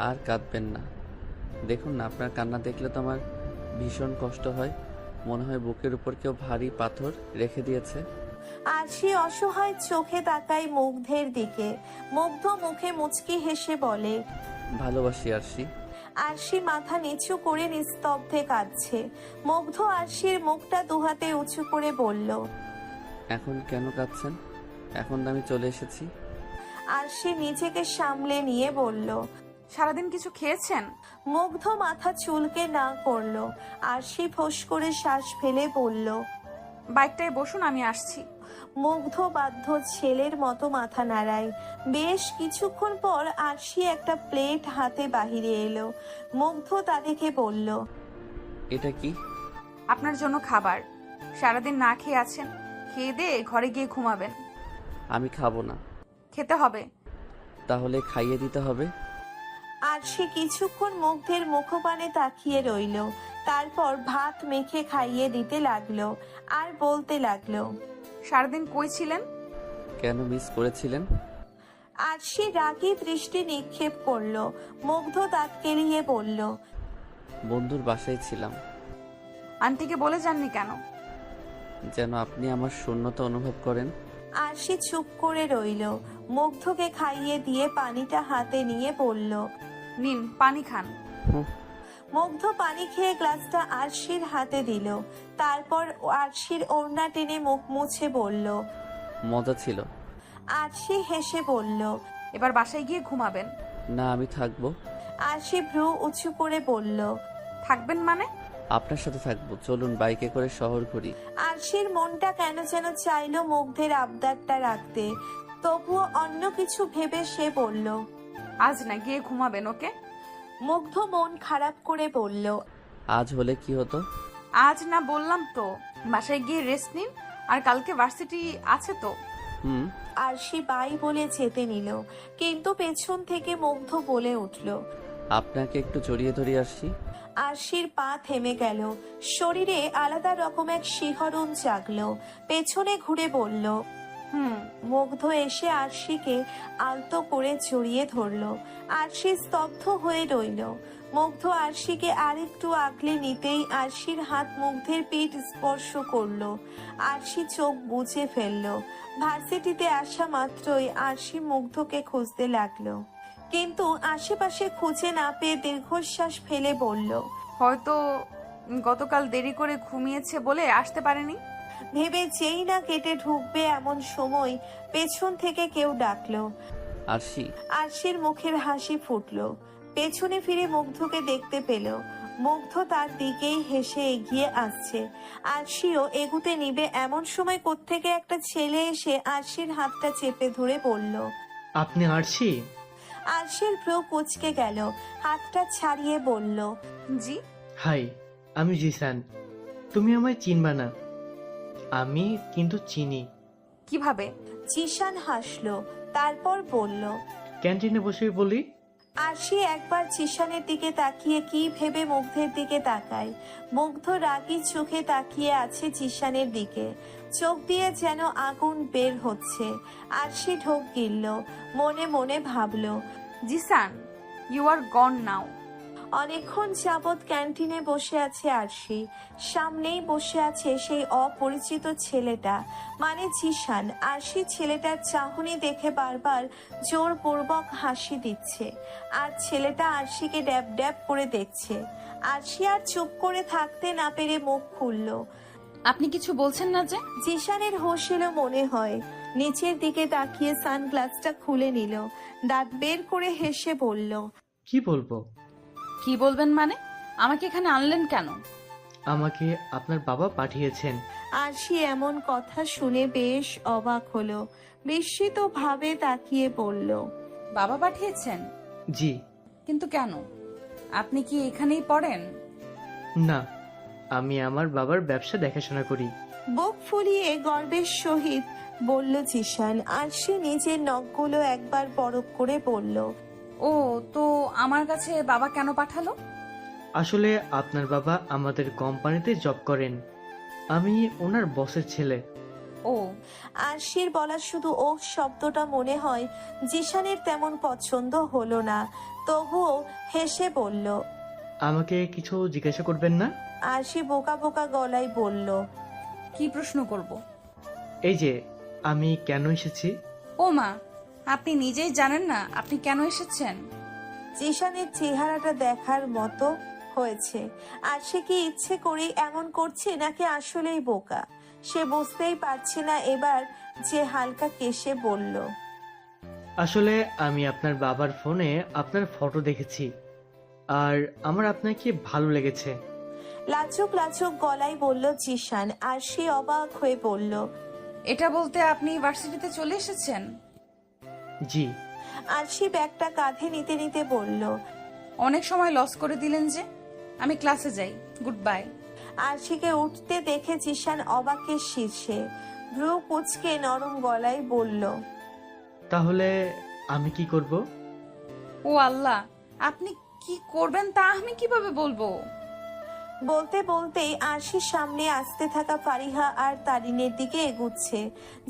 Speaker 3: আর কাঁদবেন না। দেখুন না, আপনার কান্না দেখলে তো আমার ভীষণ কষ্ট হয়, মনে হয় বুকের উপর কেউ ভারী পাথর রেখে দিয়েছে।
Speaker 2: আরশি অসহায় চোখে তাকায় মুগ্ধের দিকে। মুগ্ধ মুখে মুচকি হেসে বলে,
Speaker 3: ভালোবাসি আরশি।
Speaker 2: আরশি মাথা নিচু করে নিস্তব্ধে কাঁদছে। মুগ্ধ আরশির মুখটা দুহাতে উঁচু করে বলল,
Speaker 3: এখন কেন কাঁদছেন? এখন তো আমি চলে এসেছি।
Speaker 2: আরশি নিজেকে সামলে নিয়ে বলল,
Speaker 1: সারাদিন কিছু খেয়েছেন?
Speaker 2: মুগ্ধ মাথা চুলকে না করলো। আরশি ফোঁস করে শ্বাস ফেলে বলল,
Speaker 1: বাইকটায় বসুন, আমি আসছি।
Speaker 2: মুগ্ধ বাধ্য ছেলের মতো মাথা নাড়ায়। বেশ কিছুক্ষণ পর আরশি একটা প্লেট হাতে বাহিরে এলো। মুগ্ধ তা দেখে বলল,
Speaker 3: এটা কি?
Speaker 1: আপনার জন্য খাবার। সারাদিন না খেয়ে আছেন, খেয়ে দিয়ে ঘরে গিয়ে ঘুমাবেন।
Speaker 3: আমি খাবো না।
Speaker 1: খেতে হবে।
Speaker 3: তাহলে খাইয়ে দিতে হবে।
Speaker 2: আরশি কিছুক্ষণ মুগ্ধের মুখপানে তাকিয়ে রইল, তারপর ভাত মেখে খাইয়ে দিতে লাগলো আর বলতে লাগলো,
Speaker 1: সারাদিন কই ছিলেন?
Speaker 3: কেন মিস করেছিলেন?
Speaker 2: আরশি রাগী দৃষ্টি নিক্ষেপ করলো। মুগ্ধ দাঁত কেলিয়ে বলল,
Speaker 3: বন্ধুর বাসায় ছিলাম।
Speaker 1: আন্টিকে বলে যাননি কেন?
Speaker 3: যেন আপনি আমার শূন্যতা অনুভব করেন।
Speaker 2: আরশি চুপ করে রইল। মুগ্ধকে খাইয়ে দিয়ে পানিটা হাতে নিয়ে বলল,
Speaker 1: নিন পানি খান।
Speaker 3: হুঁ,
Speaker 2: মুগ্ধ পানি খেয়ে গ্লাসটা আরশির হাতে দিল। তারপর আরশির ওড়না টেনে মুখ মুছে বলল,
Speaker 3: মজা ছিল।
Speaker 2: আরশি হেসে বলল,
Speaker 1: এবার বাসায় গিয়ে ঘুমাবেন।
Speaker 3: না, আমি থাকবো।
Speaker 2: আরশি ভ্রু উঁচু করে বলল,
Speaker 1: থাকবেন মানে?
Speaker 3: আপনার সাথে থাকবো, চলুন বাইকে করে শহর ঘুরি।
Speaker 2: আরশির মনটা কেন যেন চাইলো মুগ্ধের আবদারটা রাখতে, তবুও অন্য কিছু ভেবে সে বলল,
Speaker 1: আজ না, গিয়ে ঘুমাবেন। ওকে?
Speaker 2: মুগ্ধ মন খারাপ করে বলল,
Speaker 3: আজ হলে কি হতো?
Speaker 1: আজ না বললাম তো, বাসায় গিয়ে রেস্ট নিন, আর কালকে ভার্সিটি আছে তো।
Speaker 3: হুম।
Speaker 2: আরশি বাই বলে যেতে নিল, কিন্তু পেছন থেকে মুগ্ধ বলে উঠল,
Speaker 3: আপনাকে একটু জড়িয়ে ধরে আসি।
Speaker 2: আরশির পা থেমে গেল, শরীরে আলাদা রকম এক শিহরণ জাগলো। পেছনে ঘুরে বলল, মুগ্ধ এসে আরশিকে আলতো করে জড়িয়ে ধরলো। আরশি স্তব্ধ হয়ে রইল। মুগ্ধ আরশিকে আরেকটু আগলে নিতেই আরশির হাত মুগ্ধের পিঠ স্পর্শ করলো। আরশি চোখ বুজে ফেললো। ভার্সিটিতে আসা মাত্রই আরশি মুগ্ধকে খুঁজতে লাগলো, কিন্তু আশেপাশে খুঁজে না পেয়ে দীর্ঘশ্বাস ফেলে বলল,
Speaker 1: হয়তো গতকাল দেরি করে ঘুমিয়েছে বলে আসতে পারেনি।
Speaker 2: ভেবে যেই না কেটে ঢুকবে এমন সময় পেছন থেকে কেউ ডাকলো।
Speaker 3: আরশি।
Speaker 2: আরশির মুখের হাসি ফুটলো। পেছনে ফিরে মুগ্ধকে দেখতে পেল। মুগ্ধ তার দিকেই হেসে এগিয়ে আসছে। আরশিও এগুতে নিবে এমন সময় কোত্থেকে একটা ছেলে এসে আরশির হাতটা চেপে ধরে বলল,
Speaker 11: আপনি আরশি?
Speaker 2: আরশির ভ্রু কুঁচকে গেল, হাতটা ছাড়িয়ে বলল,
Speaker 1: জি।
Speaker 11: হাই, আমি জিসান। তুমি আমায় চিনবা না, আমি কিন্তু চিনি।
Speaker 1: কিভাবে?
Speaker 2: জিসান হাসলো, তারপর বলল,
Speaker 11: ক্যান্টিনে বসে বলি।
Speaker 2: আরশি একবার জিসানের দিকে তাকিয়ে কি ভেবে মুগ্ধের দিকে তাকায়। মুগ্ধ রাগী চোখে তাকিয়ে আছে জিসানের দিকে, চোখ দিয়ে যেন আগুন বের হচ্ছে। আরশি ঢোক গিলল, মনে মনে ভাবলো,
Speaker 1: জিসান, ইউ আর গন নাও।
Speaker 2: অনেকক্ষণ যাবৎ ক্যান্টিনে বসে আছে আরশি। সামনেই বসে আছে সেই অপরিচিত ছেলেটা, মানে জিসান। আরশি ছেলেটার চাহনি দেখে বারবার জোরপূর্বক হাসি দিচ্ছে, আর ছেলেটা আরশিকে ড্যাব ড্যাব করে দেখছে। আরশি আর চুপ করে থাকতে না পেরে মুখ খুলল।
Speaker 1: আপনি কিছু বলছেন না যে?
Speaker 2: জিসানের হোশ এলো মনে হয়, নিচের দিকে তাকিয়ে সানগ্লাসটা খুলে নিল, দাঁত বের করে হেসে বলল,
Speaker 11: কি বলবো?
Speaker 1: কি বলবেন মানে? আমাকে এখানে আনলেন কেন?
Speaker 11: আমাকে আপনার বাবা পাঠিয়েছেন।
Speaker 2: আরশি এমন কথা শুনে বেশ অবাক হলো, বিস্মিত ভাবে তাকিয়ে বলল,
Speaker 1: বাবা পাঠিয়েছেন?
Speaker 11: জি।
Speaker 1: কিন্তু কেন? আপনি কি এখানেই পড়েন?
Speaker 11: না, আমি আমার বাবার ব্যবসা দেখাশোনা করি।
Speaker 2: বুক ফুলিয়ে গর্বের সহিত বলল জিশান। আর সে নিজের নখগুলো একবার পরখ করে বলল,
Speaker 1: ও তো আমার কাছে বাবা কেন পাঠালো?
Speaker 11: আসলে আপনার বাবা আমাদের কোম্পানিতে জব করেন, আমি ওনার বসের ছেলে।
Speaker 1: ও
Speaker 2: আরশির বলা শুধু ও শব্দটা মনে হয় জিশানের তেমন পছন্দ হলো না, তবুও হেসে বলল।
Speaker 11: আমাকে কিছু জিজ্ঞাসা করবেন না?
Speaker 2: আরশি বোকা বোকা গলায় বলল,
Speaker 1: কি প্রশ্ন করব?
Speaker 11: এই যে আমি কেন এসেছি।
Speaker 1: ও মা, আপনি নিজেই জানেন না আপনি কেন এসেছেন?
Speaker 2: জিশানের চেহারাটা দেখার মতো হয়েছে। আর সে কি ইচ্ছে করে এমন করছে নাকি আসলেই বোকা? সে বুঝতেই পারছে না এবার, যে হালকা কেশে বলল,
Speaker 11: আসলে আমি আপনার বাবার ফোনে আপনার ফটো দেখেছি, আর আমার আপনাকে ভালো লেগেছে।
Speaker 2: লাজুক লাজুক গলায় বলল জিশান। আর সে অবাক হয়ে বলল,
Speaker 1: এটা বলতে আপনি ভার্সিটিতে চলে এসেছেন?
Speaker 11: জি।
Speaker 2: আর সে ব্যাগটা কাঁধে নিতে নিতে বলল,
Speaker 1: অনেক সময় লস করে দিলেন যে। আমি ক্লাসে যাই, গুড বাই।
Speaker 2: আরশিকে উঠতে দেখে জিশান অবাকের শীর্ষে, ভ্রু কুচকে নরম গলায় বলল,
Speaker 11: তাহলে আমি কি করব?
Speaker 1: ও আল্লাহ, আপনি কি করবেন তা আমি কিভাবে বলবো?
Speaker 2: বলতে বলতেই আরশির সামনে আসতে থাকা ফারিহা আর তারিনের দিকে এগুচ্ছে।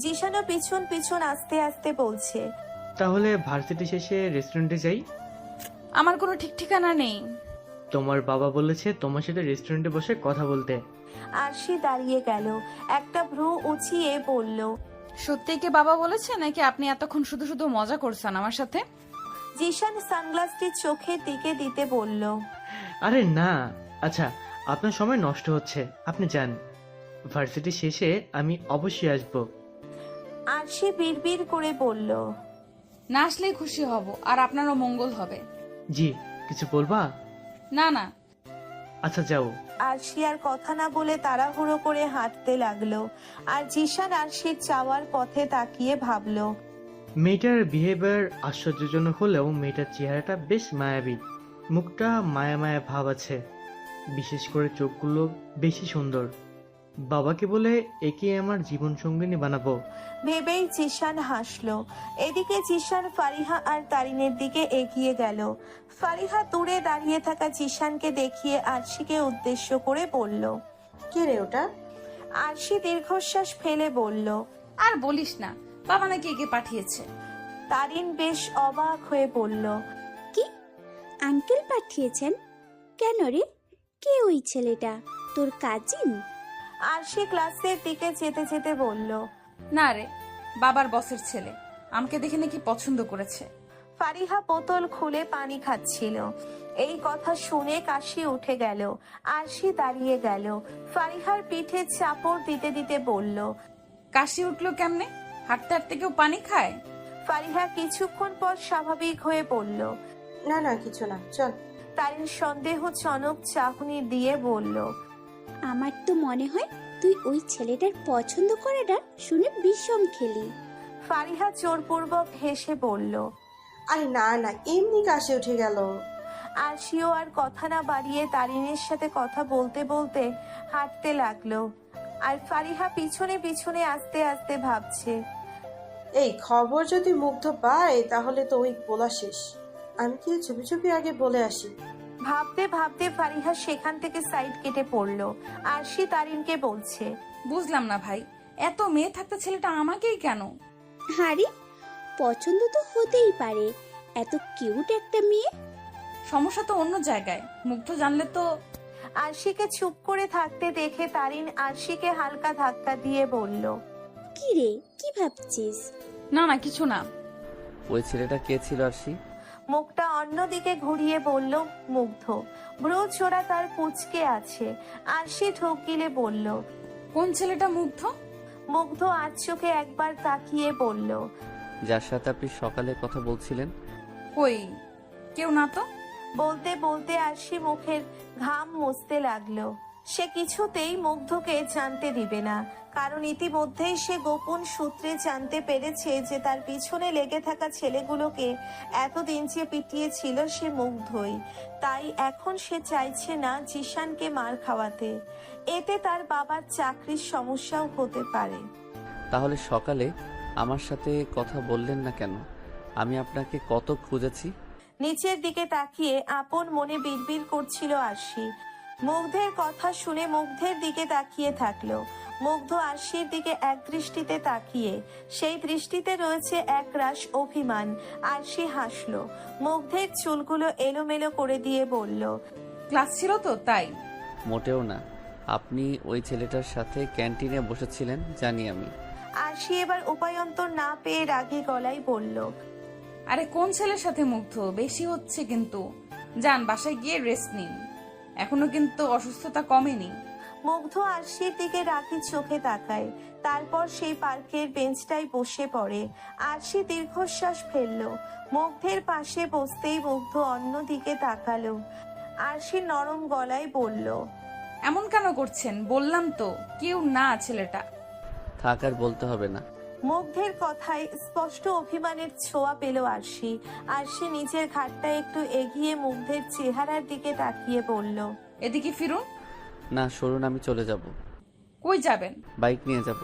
Speaker 2: জিশানও পিছন পিছন আস্তে আস্তে বলছে,
Speaker 11: তাহলে ভার্সিটি শেষে রেস্টুরেন্টে যাই।
Speaker 1: আমার কোনো ঠিক ঠিকানা নেই।
Speaker 11: তোমার বাবা বলেছে তোমার সাথে রেস্টুরেন্টে বসে কথা বলতে।
Speaker 2: আরশি দাঁড়িয়ে গেল, একটা ভ্রু উঁচিয়ে বলল,
Speaker 1: সত্যি কি বাবা বলেছে নাকি আপনি এতক্ষণ শুধু শুধু মজা করছেন আমার সাথে?
Speaker 2: জিশান সানগ্লাসটি চোখের দিকে দিতে বলল,
Speaker 11: আরে না, আচ্ছা আপনার সময় নষ্ট হচ্ছে, আপনি যান। ভার্সিটি শেষে আমি অবশ্যই আসব।
Speaker 2: আরশি বিড়বিড় করে বলল,
Speaker 1: না আসলেই খুশি হব, আর আপনারও মঙ্গল হবে।
Speaker 11: জি, কিছু বলবা?
Speaker 1: না না।
Speaker 11: আচ্ছা যাও।
Speaker 2: আরশি আর কথা না বলে তাড়াহুড়ো করে হাঁটতে লাগলো। আর জিশান আরশির যাওয়ার পথে তাকিয়ে ভাবলো,
Speaker 11: মেয়েটার বিহেভিয়ার আশ্চর্যজনক হলেও মেয়েটার চেহারাটা বেশ মায়াবী, মুখটা মায়া মায়া ভাব আছে, বিশেষ করে চোখগুলো বেশি সুন্দর। বাবাকে বলে একে আমার জীবন সঙ্গিনী বানাবো।
Speaker 2: ভেবেই জিশান হাসলো। এদিকে জিশান ফারিহা আর তারিনের দিকে এগিয়ে গেল। ফারিহা দূরে দাঁড়িয়ে থাকা জিশানকে দেখিয়ে আরশিকে উদ্দেশ্য করে বলল,
Speaker 4: কে রে ওটা?
Speaker 2: আরশি দীর্ঘশ্বাস ফেলে বলল,
Speaker 1: আর বলিস না, বাবা নাকি একে পাঠিয়েছে।
Speaker 2: তারিন বেশ অবাক হয়ে বলল,
Speaker 5: কি আঙ্কেল পাঠিয়েছেন? কেন রে, কে ওই ছেলেটা? তোর কাজিন?
Speaker 2: আরশি ক্লাসের দিকে যেতে যেতে বলল,
Speaker 1: না রে, বাবার বসের ছেলে, আমাকে দেখে নাকি পছন্দ করেছে।
Speaker 2: ফারিহা বোতল খুলে পানি খাচ্ছিল। এই কথা শুনে কাশি উঠে গেল। আরশি দাঁড়িয়ে গেল, ফারিহার পিঠে চাপড় দিতে দিতে বলল,
Speaker 1: কাশি উঠলো কেমনে? হাঁটতে হাঁটতে কেউ পানি খায়?
Speaker 2: ফারিহা কিছুক্ষণ পর স্বাভাবিক হয়ে বলল,
Speaker 4: না না, কিছু না, চল।
Speaker 2: তারিন সন্দেহজনক চাহনি দিয়ে বলল,
Speaker 5: আমার তো মনে হয় তুই ওই ছেলেটার পছন্দ করাটা শুনে বিষম খেলি।
Speaker 2: ফারিহা জোরপূর্বক হেসে বলল,
Speaker 4: আরে না না, এমনি কাশি উঠে গেল।
Speaker 2: আরশিও আর কথা না বাড়িয়ে তারিনের সাথে কথা বলতে বলতে হাঁটতে লাগলো। আর ফারিহা পিছনে পিছনে আস্তে আস্তে ভাবছে,
Speaker 4: এই খবর যদি মুগ্ধ পায় তাহলে তো ওই বলা শেষ। আমি কি চুপি চুপি আগে বলে আসি?
Speaker 2: ভাবতে ভাবতে ফারিহা সেখান থেকে সাইড কেটে পড়লো। আরশি তারিনকে বলছে,
Speaker 1: বুঝলাম না ভাই, এত মেয়ে থাকতে ছেলেটা আমাকেই কেন?
Speaker 5: আরে পছন্দ তো হতেই পারে, এত কিউট একটা মেয়ে।
Speaker 1: সমস্যা তো অন্য জায়গায়, মুগ্ধ জানলে তো।
Speaker 2: আরশিকে চুপ করে থাকতে দেখে তারিন আরশিকে হালকা ধাক্কা দিয়ে বলল,
Speaker 5: কি রে, কি ভাবছিস?
Speaker 1: না না, কিছু না।
Speaker 3: ওই ছেলেটা কে ছিল আরশি?
Speaker 2: মুখটা অন্যদিকে ঘুরিয়ে বলল মুগ্ধ। ভ্রু ছোড়া তার পুচকে আছে। আরশি ঢোক গিলে বলল,
Speaker 1: কোন ছেলেটা মুগ্ধ?
Speaker 2: মুগ্ধ আজ চোখে একবার তাকিয়ে বলল,
Speaker 3: যার সাথে আপনি সকালে কথা বলছিলেন।
Speaker 1: কই, কেউ না তো।
Speaker 2: বলতে বলতে আরশি মুখের ঘাম মুছতে লাগলো। সে কিছুতেই মুগ্ধকে জানতে দিবে না, কারণ ইতিমধ্যেই সে গোপন সূত্রে জানতে পেরেছে যে তার পিছনে লেগে থাকা ছেলেগুলোকে এতদিন যে পিটিয়েছিল সে মুগ্ধই। তাই এখন সে চাইছে না জিশানকে মার খাওয়াতে, এতে তার বাবার চাকরির সমস্যাও হতে পারে।
Speaker 3: তাহলে সকালে আমার সাথে কথা বললেন না কেন? আমি আপনাকে কত খুঁজেছি।
Speaker 2: নিচের দিকে তাকিয়ে আপন মনে বিড়বিড় করছিল আরশি। মুগ্ধের কথা শুনে মুগ্ধের দিকে তাকিয়ে থাকলো। মুগ্ধ আরশির দিকে এক দৃষ্টিতে তাকিয়ে, সেই দৃষ্টিতে রয়েছে একরাশ অভিমান। আরশি হাসলো, মুগ্ধের চুলগুলো এলোমেলো করে দিয়ে বলল,
Speaker 1: ক্লাস ছিল তো তাই।
Speaker 3: মোটেও না, আপনি ওই ছেলেটার সাথে ক্যান্টিনে বসেছিলেন জানি আমি।
Speaker 2: আরশি এবার উপায়ন্তর না পেয়ে রাগী গলায় বলল,
Speaker 1: আরে কোন ছেলের সাথে মুগ্ধ? বেশি হচ্ছে কিন্তু। যান বাসায় গিয়ে রেস্ট নিন, এখনো কিন্তু অসুস্থতা কমেনি।
Speaker 2: মুগ্ধ আরশির দিকে রাগী চোখে তাকায়, তারপর সেই পার্কের বেঞ্চটায় বসে পড়ে। আরশি দীর্ঘশ্বাস ফেললো। মুগ্ধের পাশে বসতেই মুগ্ধ অন্যদিকে তাকালো। আরশি নরম গলায় বলল,
Speaker 1: এমন কেন করছেন? বললাম তো কেউ না ছেলেটা।
Speaker 3: থাক আর বলতে হবে না।
Speaker 2: মুগ্ধের কথায় স্পষ্ট অভিমানের ছোঁয়া পেল আরশি। আরশি নিজের ঘাটটা একটু এগিয়ে মুগ্ধের চেহারার দিকে তাকিয়ে বলল,
Speaker 1: এদিকে ফিরুন।
Speaker 3: না সরুন, আমি চলে যাব।
Speaker 1: কই যাবেন?
Speaker 3: বাইক নিয়ে যাব।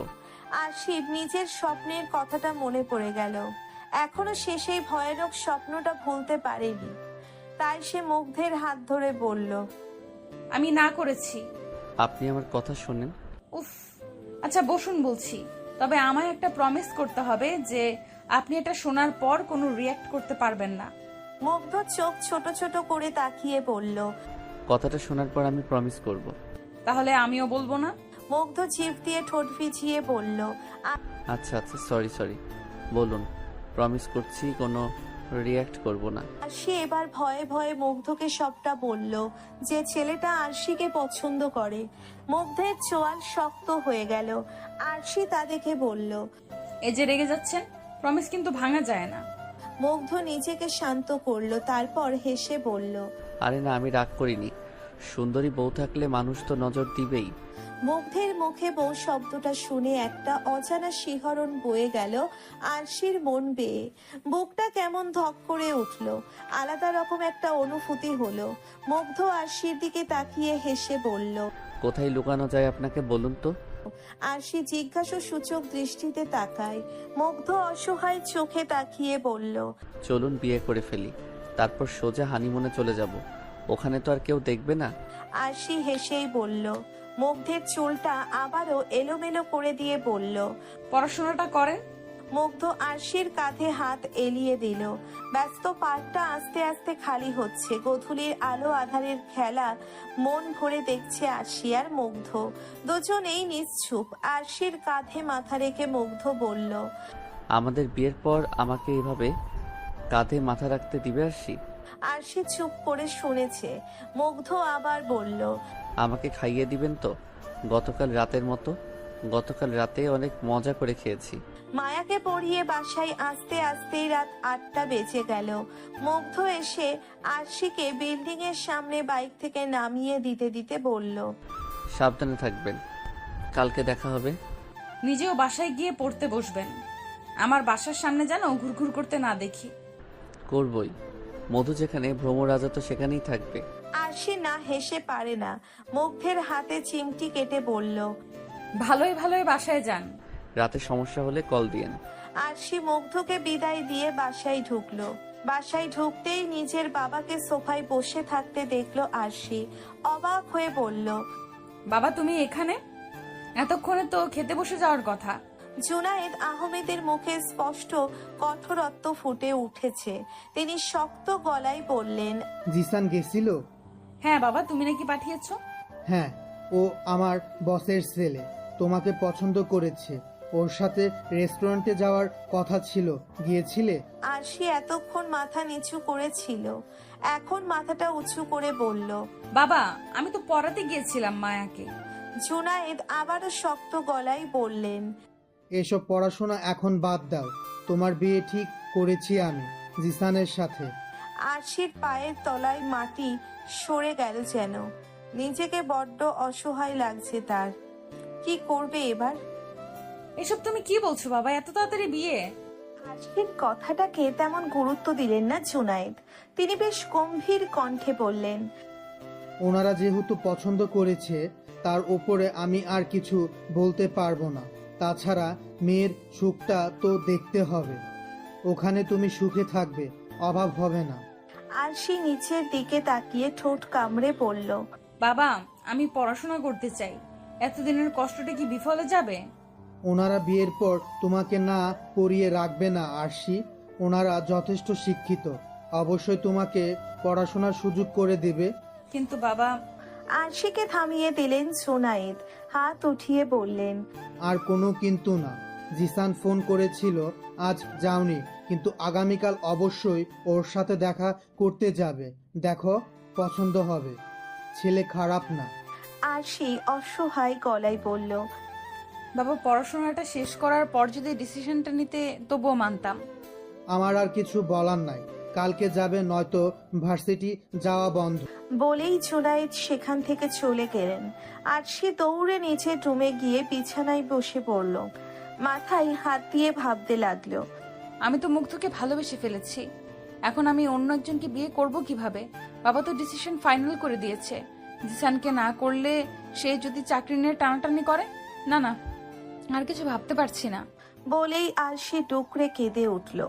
Speaker 2: আরশির নিজের স্বপ্নের কথাটা মনে পড়ে গেল। এখনো সে সেই ভয়ানক স্বপ্নটা ভুলতে পারেনি। তাই সে মুগ্ধের হাত ধরে বলল,
Speaker 1: আমি না করেছি।
Speaker 3: আপনি আমার কথা শোনেন।
Speaker 1: উফ, আচ্ছা বসুন বলছি। তবে আমায় একটা প্রমিস করতে হবে যে আপনি এটা শোনার পর কোনো রিয়্যাক্ট করতে পারবেন না।
Speaker 2: মুগ্ধ চোখ ছোট ছোট করে তাকিয়ে বলল,
Speaker 3: কথাটা শোনার পর আমি প্রমিস করব।
Speaker 1: তাহলে আমিও বলবো না।
Speaker 2: মুগ্ধ জিভ দিয়ে ঠোঁট ভিজিয়ে বলল,
Speaker 3: আচ্ছা আচ্ছা, সরি বলুন। প্রমিস করছি কোনো রিয়্যাক্ট করব না।
Speaker 2: আরশি এবার ভয়ে ভয়ে মুগ্ধকে সবটা বলল যে ছেলেটা আরশিকে পছন্দ করে। মুগ্ধের চোয়াল শক্ত হয়ে গেল। আরশি তা দেখে বলল,
Speaker 1: এই যে রেগে যাচ্ছেন, প্রমিস কিন্তু ভাঙা যায় না।
Speaker 2: মুগ্ধ নিজেকে শান্ত করলো, তারপর হেসে বলল,
Speaker 3: আরে না, আমি রাগ করিনি। সুন্দরী বউ থাকলে মানুষ তো নজর দিবেই।
Speaker 2: মুগ্ধের মুখে বউ শব্দটা শুনে একটা অজানা শিহরণ বয়ে গেল আরশির মন বেয়ে। বুকটা কেমন ধক করে উঠল, আলাদা রকম একটা অনুভূতি হলো। মুগ্ধ আরশির দিকে তাকিয়ে হেসে বলল,
Speaker 3: কোথায় লুকানো যায় আপনাকে বলুন তো?
Speaker 2: আরশি জিজ্ঞাসা সূচক দৃষ্টিতে তাকায়। মুগ্ধ অসহায় চোখে তাকিয়ে বলল,
Speaker 3: চলুন বিয়ে করে ফেলি, তারপর সোজা হানিমুনে চলে যাব। ওখানে তো আর কেউ দেখবে না।
Speaker 2: আরশি হেসেই বলল। মুগ্ধের চুলটা আবারও এলোমেলো করে দিয়ে বলল,
Speaker 1: পড়াশোনাটা করেন।
Speaker 2: মুগ্ধ আরশির কাঁধে হাত এলিয়ে দিল। ব্যস্ত পার্কটা আস্তে আস্তে খালি হচ্ছে। গোধূলির আলো আধারের খেলা মন ভরে দেখছে আরশি আর মুগ্ধ। দুজনেই নিশ্চুপ। আরশির কাঁধে মাথা রেখে মুগ্ধ বলল,
Speaker 3: আমাদের বিয়ের পর আমাকে এভাবে কাঁধে মাথা রাখতে দিবে আরশি?
Speaker 2: আরশি চুপ করে শুনেছে। মুগ্ধ আবার বলল,
Speaker 3: আমাকে খাইয়ে দিবেন তো গতকাল রাতের মতো? গতকাল রাতে অনেক মজা করে খেয়েছি।
Speaker 2: মায়াকে পড়িয়ে বাসায় আসতে আসতেই রাত 8টা বেজে গেল। মুগ্ধ এসে আরশিকে বিল্ডিং এর সামনে বাইক থেকে নামিয়ে দিতে দিতে বলল,
Speaker 3: সাবধানে থাকবেন, কালকে দেখা হবে।
Speaker 1: নিজেও বাসায় গিয়ে পড়তে বসবেন। আমার বাসার সামনে যেন ঘুরঘুর করতে না দেখি।
Speaker 3: করবই, মধু যেখানে ভ্রমরাজা তো সেখানেই থাকবে।
Speaker 2: আরশি না হেসে পারে না। মুগ্ধের হাতে চিমটি কেটে বলল,
Speaker 1: ভালোই ভালোই বাসায় যান।
Speaker 3: রাতে সমস্যা হলে কল দিয়েন।
Speaker 2: আরশি মুগ্ধকে বিদায় দিয়ে বাসায় ঢুকলো। বাসায় ঢুকতেই নিজের বাবাকে সোফায় বসে থাকতে দেখলো আরশি। অবাক হয়ে বলল,
Speaker 1: বাবা তুমি এখানে? এতক্ষণে তো খেতে বসে যাওয়ার কথা।
Speaker 2: জুনায়েদ আহমেদের মুখে স্পষ্ট কঠোরত্ব ফুটে উঠেছে। তিনি শক্ত গলায় বললেন,
Speaker 7: জিসান গেছিল?
Speaker 1: হ্যাঁ বাবা, তুমি নাকি পাঠিয়েছো?
Speaker 7: হ্যাঁ, ও আমার বসের ছেলে, তোমাকে পছন্দ করেছে। ওর সাথে রেস্টুরেন্টে যাওয়ার কথা ছিল, গিয়েছিলে?
Speaker 2: আরশি এতক্ষণ মাথা নিচু করেছিল, এখন মাথাটা উঁচু করে বলল,
Speaker 1: বাবা আমি তো পড়াতে গিয়েছিলাম মায়াকে।
Speaker 2: জুনায়েদ আবারও শক্ত গলায় বললেন,
Speaker 7: এসব পড়াশোনা এখন বাদ দাও, তোমার বিয়ে ঠিক করেছি আমি জিসানের সাথে।
Speaker 2: আরশির পায়ের তলায় মাটি সরে গেল যেন। নিজেকে বড্ড অসহায় লাগছে তার। কি করবে এবার?
Speaker 1: এসব তুমি কি বলছো বাবা, এত তাড়াতাড়ি বিয়ে?
Speaker 2: আজকের কথাটাকে তেমন গুরুত্ব দিলেন না জুনায়েদ। তিনি বেশ গম্ভীর কণ্ঠে বললেন,
Speaker 7: ওনারা যেহেতু পছন্দ করেছে তার উপরে আমি আর কিছু বলতে পারবো না। তাছাড়া মেয়ের সুখটা তো দেখতে হবে। ওখানে তুমি সুখে থাকবে, অভাব হবে না।
Speaker 2: আরশি নিচের দিকে তাকিয়ে ঠোঁট কামড়ে বলল,
Speaker 1: বাবা, আমি পড়াশোনা করতে চাই। এতদিনের কষ্টটা কি বিফলে যাবে?
Speaker 7: ওনারা বিয়ের পর তোমাকে না পড়িয়ে রাখবে না আরশি। ওনারা যথেষ্ট শিক্ষিত, অবশ্যই তোমাকে পড়াশোনার সুযোগ করে দেবে।
Speaker 1: কিন্তু বাবা।
Speaker 2: আরশিকে থামিয়ে দিলেন জুনায়েদ। হাত উঠিয়ে বললেন,
Speaker 7: আর কোনো কিন্তু না। জিসান ফোন করেছিল, আজ যাওনি, কিন্তু আগামীকাল অবশ্যই ওর সাথে দেখা করতে যাবে। দেখো, পছন্দ হবে। ছেলে খারাপ না।
Speaker 2: আরশি অসহায় গলায় বলল,
Speaker 1: বাবা, পড়াশোনাটা শেষ করার পর যদি ডিসিশনটা নিতে তবুও মানতাম।
Speaker 7: আমার আর কিছু বলার নাই। কালকে যাবে, নয়তো ভার্সিটি যাওয়া বন্ধ।
Speaker 2: বলেই জুনায়েদ সেখান থেকে চলে গেলেন। আরশি দৌড়ে নিচের রুমে গিয়ে বিছানায় বসে পড়ল। মাথায় হাত দিয়ে ভাবতে লাগলো,
Speaker 1: আমি তো মুগ্ধকে ভালোবেসে ফেলেছি। এখন আমি অন্য একজনকে বিয়ে করব কিভাবে? বাবা তো ডিসিশন ফাইনাল করে দিয়েছে। জিসানকে না করলে সে যদি চাকরি নিয়ে টানাটানি করে। না না, আর কিছু ভাবতে পারছি না।
Speaker 2: বলেই আরশি ডুকরে কেঁদে উঠল।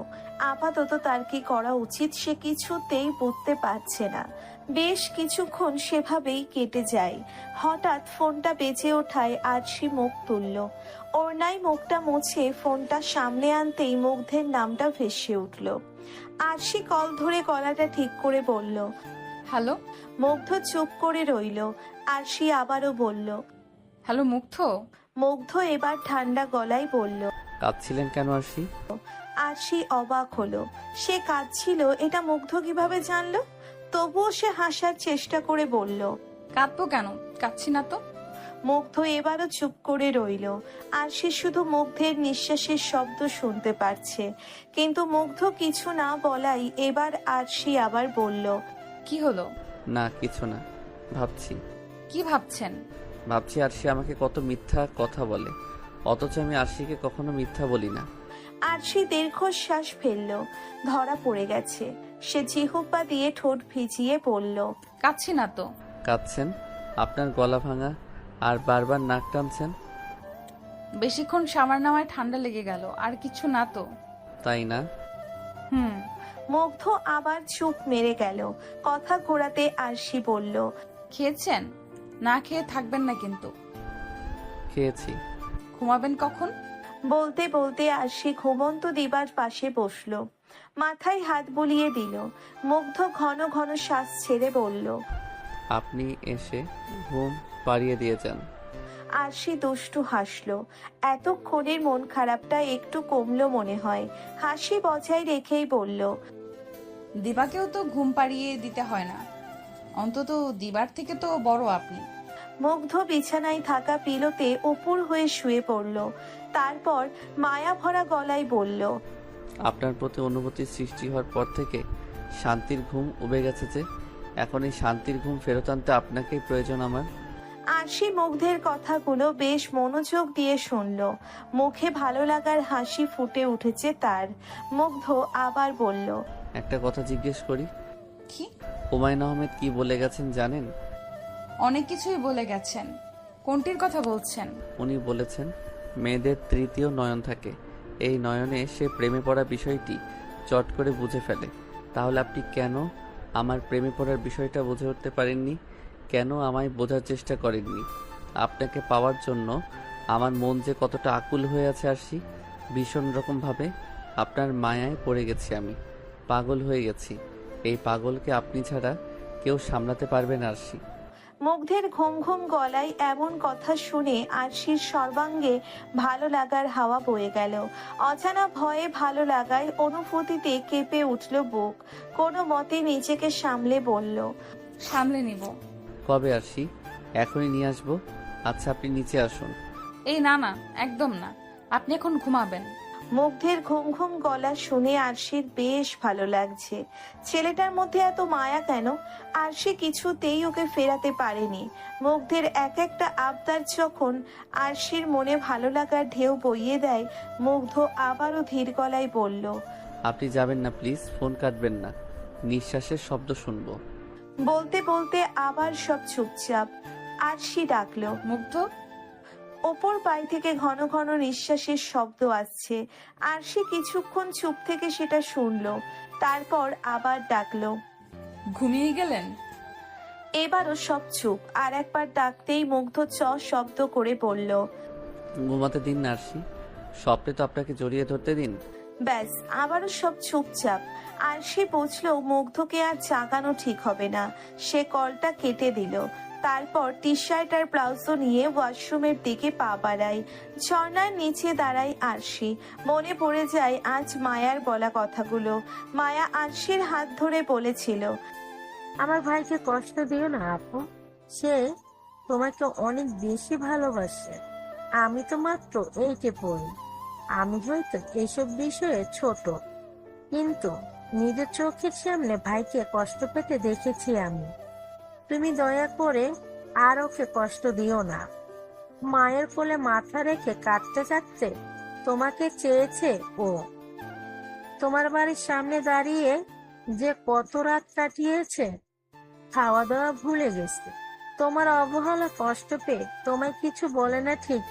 Speaker 2: আপাতত তার কি করা উচিত সে কিছুতেই বুঝতে পারছে না। বেশ কিছুক্ষণ সেভাবেই কেটে যায়। হঠাৎ ফোনটা বেজে ওঠায় আরশি মুখ তুলল। ওড়নায় মুখটা মুছে ফোনটা সামনে আনতেই মুগ্ধের নামটা ভেসে উঠল। আরশি কল ধরে গলাটা ঠিক করে বলল,
Speaker 1: হ্যালো।
Speaker 2: মুগ্ধ চুপ করে রইল। আরশি আবারও বলল,
Speaker 1: হ্যালো মুগ্ধ।
Speaker 2: মুগ্ধ এবার ঠান্ডা গলায় বলল।
Speaker 3: কাঁদছিলেন কেন আরশি?
Speaker 2: আরশি অবাক হলো। সে কাঁদছিল এটা মুগ্ধ কিভাবে জানলো? তবুও সে হাসার চেষ্টা করে বলল,
Speaker 1: কাঁদবো কেন? কাঁদছি না তো।
Speaker 2: মুগ্ধ এবারও চুপ করে রইল। আরশি শুধু মুগ্ধের নিঃশ্বাসের শব্দ শুনতে পারছে, কিন্তু মুগ্ধ কিছু না বলাই এবার আরশি আবার বলল,
Speaker 1: কি হলো?
Speaker 3: না, কিছু না, ভাবছি।
Speaker 1: কি ভাবছেন?
Speaker 3: ভাবছি আরশি আমাকে কত মিথ্যা কথা বলে, অথচ আমি আরশিকে কখনো মিথ্যা বলি না।
Speaker 2: আরশি দীর্ঘশ্বাস ফেলল। ধরা পড়ে গেছে। সে জিহ্বা দিয়ে ঠোঁট ভিজিয়ে বলল,
Speaker 1: কাঁদছি না তো।
Speaker 3: কাঁদছেন? আপনার গলা ভাঙা আর বারবার নাক টানছেন।
Speaker 1: বেশিক্ষণ সামার নামায় ঠান্ডা লেগে গেল, আর কিছু না তো।
Speaker 3: তাই না?
Speaker 1: হুম।
Speaker 2: মুগ্ধ আবার চুপ মেরে গেল। কথা ঘোরাতে আরশি বলল,
Speaker 1: খেয়েছেন? না খেয়ে থাকবেন না কিন্তু।
Speaker 3: খেয়েছি।
Speaker 1: ঘুমাবেন কখন?
Speaker 2: বলতে বলতে আরশি ঘুমন্ত দিবার পাশে বসলো। মাথায় হাত বুলিয়ে দিল। মুগ্ধ ঘন ঘন শ্বাস ছেড়ে বলল,
Speaker 3: আপনি এসে ঘুম পাড়িয়ে দিয়ে যান।
Speaker 2: আরশি দুষ্টু হাসলো। এতক্ষণের মন খারাপটা একটু কমলো মনে হয়। হাসি বজায় রেখেই বলল,
Speaker 1: দিবাকেও তো ঘুম পাড়িয়ে দিতে হয় না, অন্তত দিবার থেকে তো বড় আপনি।
Speaker 2: মুগ্ধ বিছানায় থাকা পিলোতে উপর হয়ে শুয়ে পড়ল। তারপর মায়া ভরা গলায় বলল,
Speaker 3: আপনার প্রতি অনুভূতির সৃষ্টি হওয়ার পর থেকে শান্তির ঘুম উবে গেছে যে, এখন এই শান্তির ঘুম ফেরত আনতে আপনাকেই প্রয়োজন আমার।
Speaker 2: আরশি মুগ্ধের কথাগুলো বেশ মনোযোগ দিয়ে শুনল। মুখে ভালো লাগার হাসি ফুটে উঠেছে তার। মুগ্ধ আবার বলল,
Speaker 3: একটা কথা জিজ্ঞেস করি?
Speaker 1: কি?
Speaker 3: হুমায়ুন আহমেদ কি বলে গেছেন জানেন?
Speaker 1: অনেক কিছুই বলে গেছেন। কোনটির কথা বলছেন?
Speaker 3: উনি বলেছেন মেয়েদের তৃতীয় নয়ন থাকে, এই নয়নে সে প্রেমে পড়া বিষয়টি চট করে বুঝে ফেলে। তাহলে আপনি কেন আমার প্রেমে পড়ার বিষয়টা বুঝে উঠতে পারেননি? কেন আমায় বোঝার চেষ্টা করেননি? আপনাকে পাওয়ার জন্য আমার মন যে কতটা আকুল হয়ে আছে আরশি, ভীষণ রকমভাবে আপনার মায়ায় পড়ে গেছি আমি, পাগল হয়ে গেছি। এই পাগলকে আপনি ছাড়া কেউ সামলাতে পারবে না আরশি।
Speaker 2: মুগ্ধের ঘুম ঘুম গলায় এমন কথা শুনে আরশির সর্বাঙ্গে ভালো লাগার হাওয়া বয়ে গেল। অজানা ভয়ে ভালো লাগায় অনুভূতিতে কেঁপে উঠল বুক। কোনো মতে নিজেকে সামলে বলল,
Speaker 1: সামলে নিব।
Speaker 3: কবে আরশি? এখনই নিয়ে আসবো। আচ্ছা, আপনি নিচে আসুন।
Speaker 1: এই না না, একদম না, আপনি এখন ঘুমাবেন।
Speaker 2: মুগ্ধের ঘুম ঘুম গলা শুনে আরশির বেশ ভালো লাগছে। ছেলেটার মধ্যে এত মায়া কেন? আরশি কিছুতেই ওকে ফেরাতে পারেনি। মুগ্ধের এক একটা আবদার যখন আরশির মনে ভালো লাগার ঢেউ বইয়ে দেয়, মুগ্ধ আবারও ধীর গলায় বলল,
Speaker 3: আপনি যাবেন না প্লিজ, ফোন কাটবেন না, নিঃশ্বাসের শব্দ শুনবো।
Speaker 2: বলতে বলতে আবার সব চুপচাপ। আরশি ডাকলো,
Speaker 1: মুগ্ধ।
Speaker 2: ওপর বাই থেকে ঘন ঘন নিঃশ্বাসের শব্দ আসছে। আরশি কিছুক্ষণ চুপ থেকে সেটা শুনলো, তারপর আবার ডাকলো।
Speaker 1: ঘুমিয়ে গেলেন?
Speaker 2: এবারও সব চুপ। আর একবার ডাকতেই মুগ্ধ চ শব্দ করে বলল,
Speaker 3: ঘুমাতে দিন না আরশি, স্বপ্নে তো আপনাকে জড়িয়ে ধরতে দিন।
Speaker 2: ব্যাস আবারও সব চুপচাপ। আরশি বুঝলো মুগ্ধকে আর জাগানো ঠিক হবে না। সে কলটা কেটে দিল। তারপর টি শার্ট আর ব্লাউজও নিয়ে ওয়াশরুমের দিকে পা বাড়ায়। ঝর্ণার নিচে দাঁড়ায় আরশি। মনে পড়ে যায় আজ মায়ার বলা কথাগুলো। মায়া আরশির হাত ধরে বলেছিল,
Speaker 6: আমার ভাইকে কষ্ট দিও না আপু, সে তোমাকে অনেক বেশি ভালোবাসে। আমি তো মাত্র 8-এ পড়ি, আমি হয়তো এইসব বিষয়ে ছোট, কিন্তু নিজের চোখের সামনে ভাইকে কষ্ট পেতে দেখেছি আমি। তুমি দয়া করে আর ওকে কষ্ট দিও না। মায়ের কোলে মাথা রেখে কাঁদতে কাঁদতে তোমাকে চেয়েছে ও। তোমার বাড়ির সামনে দাঁড়িয়ে যে কত রাত কাটিয়েছে, খাওয়া দাওয়া ভুলে গেছে। তোমার অবহেলা কষ্ট পেয়ে তোমায় কিছু বলে না ঠিক,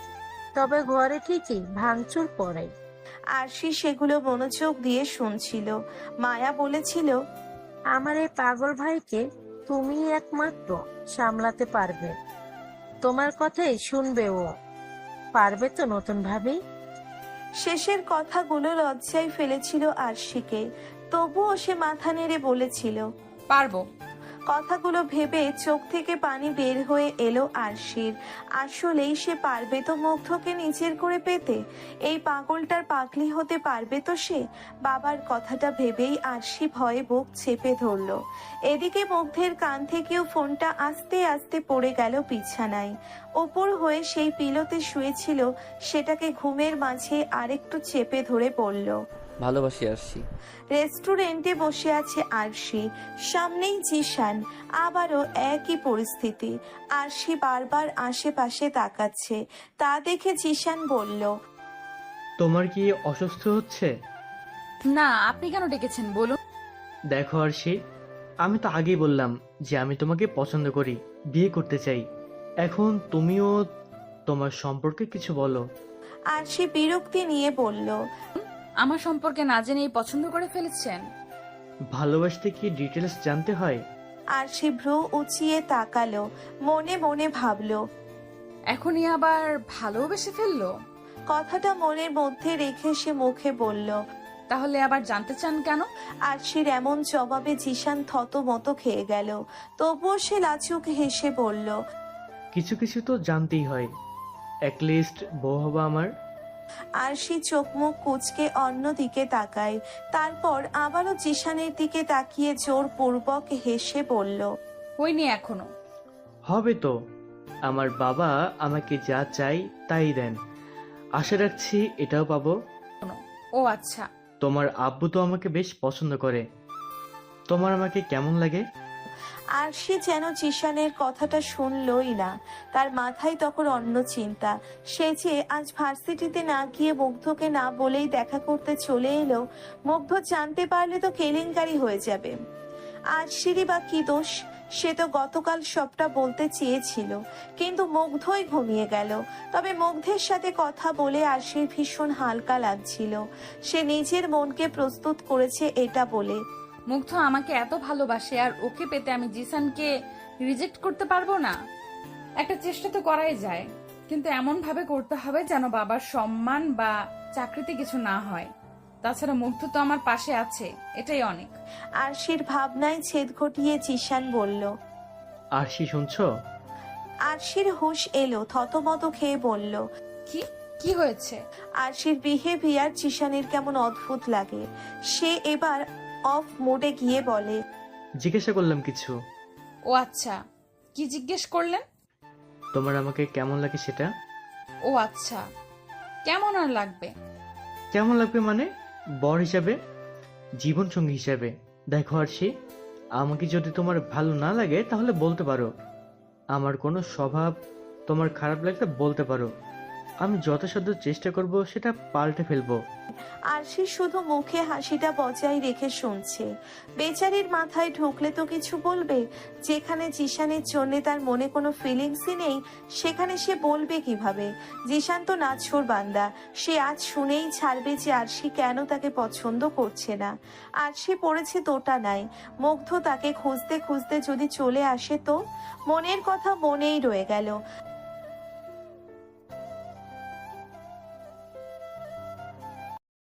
Speaker 6: তবে ঘরে ঠিকই ভাঙচুর করে।
Speaker 2: আরশি সেগুলো মনোযোগ দিয়ে শুনছিল। মায়া বলেছিল,
Speaker 6: আমার এই পাগল ভাইকে তুমি একমাত্র সামলাতে পারবে। তোমার কথাই শুনবে ও। পারবে তো নতুন ভাবি?
Speaker 2: শেষের কথাগুলো লজ্জায় ফেলেছিল আরশিকে। তবুও সে মাথা নেড়ে বলেছিল,
Speaker 1: পারবো।
Speaker 2: কথাগুলো ভেবে চোখ থেকে পানি বের হয়ে এলো আরশির। আসলেই সে পারবে তো মুগ্ধকে নিজের করে পেতে? এই পাগলটার পাগলি হতে পারবে তো সে? বাবার কথাটা ভেবেই আরশি ভয়ে বুক চেপে ধরল। এদিকে মুগ্ধের কান থেকেও ফোনটা আস্তে আস্তে পড়ে গেল বিছানায়। ওপর হয়ে সেই পিলোতে শুয়েছিল, সেটাকে ঘুমের মাঝে আরেকটু চেপে ধরে পড়ল।
Speaker 3: ভালোবাসি আরশি।
Speaker 2: রেস্টুরেন্টে বসে আছে আরশি, সামনেই জিশান। আবারও একই পরিস্থিতি। আরশি বারবার আশেপাশে তাকাচ্ছে। তা দেখে জিশান বলল,
Speaker 11: তোমার কি অসুস্থ হচ্ছে?
Speaker 1: না, আপনি কেন ডেকেছেন বলুন?
Speaker 11: দেখো আরশি, আমি তো আগেই বললাম যে আমি তোমাকে পছন্দ করি, বিয়ে করতে চাই। এখন তুমিও তোমার সম্পর্কে কিছু বলো।
Speaker 2: আরশি বিরক্তি নিয়ে বলল,
Speaker 1: আমার সম্পর্কে না জেনেই পছন্দ করে ফেলেছেন?
Speaker 11: ভালোবাসতে কি ডিটেলস জানতে হয়?
Speaker 2: আরশি ভ্রু উঁচিয়ে তাকালো, মনে মনে ভাবলো,
Speaker 1: এখনই আবার ভালোবেসে ফেললো?
Speaker 2: কথাটা মনের মধ্যে রেখে সে মুখে বলল।
Speaker 1: তাহলে আবার জানতে চান কেন?
Speaker 2: আরশির এমন জবাবে জিশান থতমত খেয়ে গেল। তবুও সে লাজুক হেসে বলল,
Speaker 11: কিছু কিছু তো জানতেই হয়, অ্যাটলিস্ট বউ হবা আমার।
Speaker 2: আরশি চোখ মুখ কুঁচকে অন্যদিকে তাকায়। তারপর আবারও জিশানের দিকে তাকিয়ে জোরপূর্বক হেসে বলল,
Speaker 1: হয়নি এখনো।
Speaker 11: হবে তো। আমার বাবা আমাকে যা চাই তাই দেন, আশা রাখছি এটাও পাবো।
Speaker 1: ও আচ্ছা।
Speaker 11: তোমার আব্বু তো আমাকে বেশ পছন্দ করে। তোমার আমাকে কেমন লাগে?
Speaker 2: আরশি যেন জিশানের কথাটা শুনলই না। তার মাথায় তখন অন্য চিন্তা। সে যে আজ ভার্সিটিতে না গিয়ে মুগ্ধকে না বলেই দেখা করতে চলে এলো, মুগ্ধ জানতে পারলে তো কেলেঙ্কারি হয়ে যাবে। আরশিরই বা কি দোষ? সে তো গতকাল সবটা বলতে চেয়েছিল, কিন্তু মুগ্ধই ঘুমিয়ে গেল। তবে মুগ্ধের সাথে কথা বলে আরশির ভীষণ হালকা লাগছিল। সে নিজের মনকে প্রস্তুত করেছে এটা বলে,
Speaker 1: মুগ্ধ আমাকে এত ভালোবাসে আর ওকে পেতে আমি জিসানকে রিজেক্ট করতে পারবো না। একটা চেষ্টা তো করাই যায়, কিন্তু এমন ভাবে করতে হবে যেন বাবার সম্মান বা চাকরিতে কিছু না হয়। তাছাড়া মুগ্ধ তো আমার পাশে আছে, এটাই অনেক।
Speaker 2: আরশির ভাবনায় ছেদ ঘটিয়ে জিশান বলল।
Speaker 11: আরশি শুনছো?
Speaker 2: আরশির হুঁশ এলো, থতমত খেয়ে বলল,
Speaker 1: কি কি হয়েছে?
Speaker 2: আরশির বিহেভিয়ার জিশানের কেমন অদ্ভুত লাগে। সে এবার অফ মোডে গিয়ে বলে,
Speaker 11: জিজ্ঞাসা করলাম কিছু।
Speaker 1: ও আচ্ছা, কি জিজ্ঞেস করলেন?
Speaker 11: তোমার আমাকে কেমন লাগে সেটা।
Speaker 1: ও আচ্ছা, কেমন আর লাগবে?
Speaker 11: কেমন লাগবে মানে? বর হিসাবে, জীবনসঙ্গী হিসাবে। দেখো আরশি, আমাকে যদি তোমার ভালো না লাগে তাহলে বলতে পারো। আমার কোনো স্বভাব তোমার খারাপ লাগলে বলতে পারো, আমি যথাসাধ্য চেষ্টা করব সেটা পাল্টে ফেলবো।
Speaker 2: আরশি শুধু মুখে হাসিটা বজায় রেখে শুনছে। বেচারির মাথায় ঢুকলে তো কিছু বলবে। যেখানে জিশানের জন্য তার মনে কোনো ফিলিংসই নেই, সেখানে সে বলবে কিভাবে? জিশান তো নাছোড় বান্দা, সে আজ শুনেই ছাড়বে যে আরশি কেন তাকে পছন্দ করছে না। আরশি পড়েছে দোটা নাই, মুগ্ধ তাকে খুঁজতে খুঁজতে যদি চলে আসে তো? মনের কথা মনেই রয়ে গেল।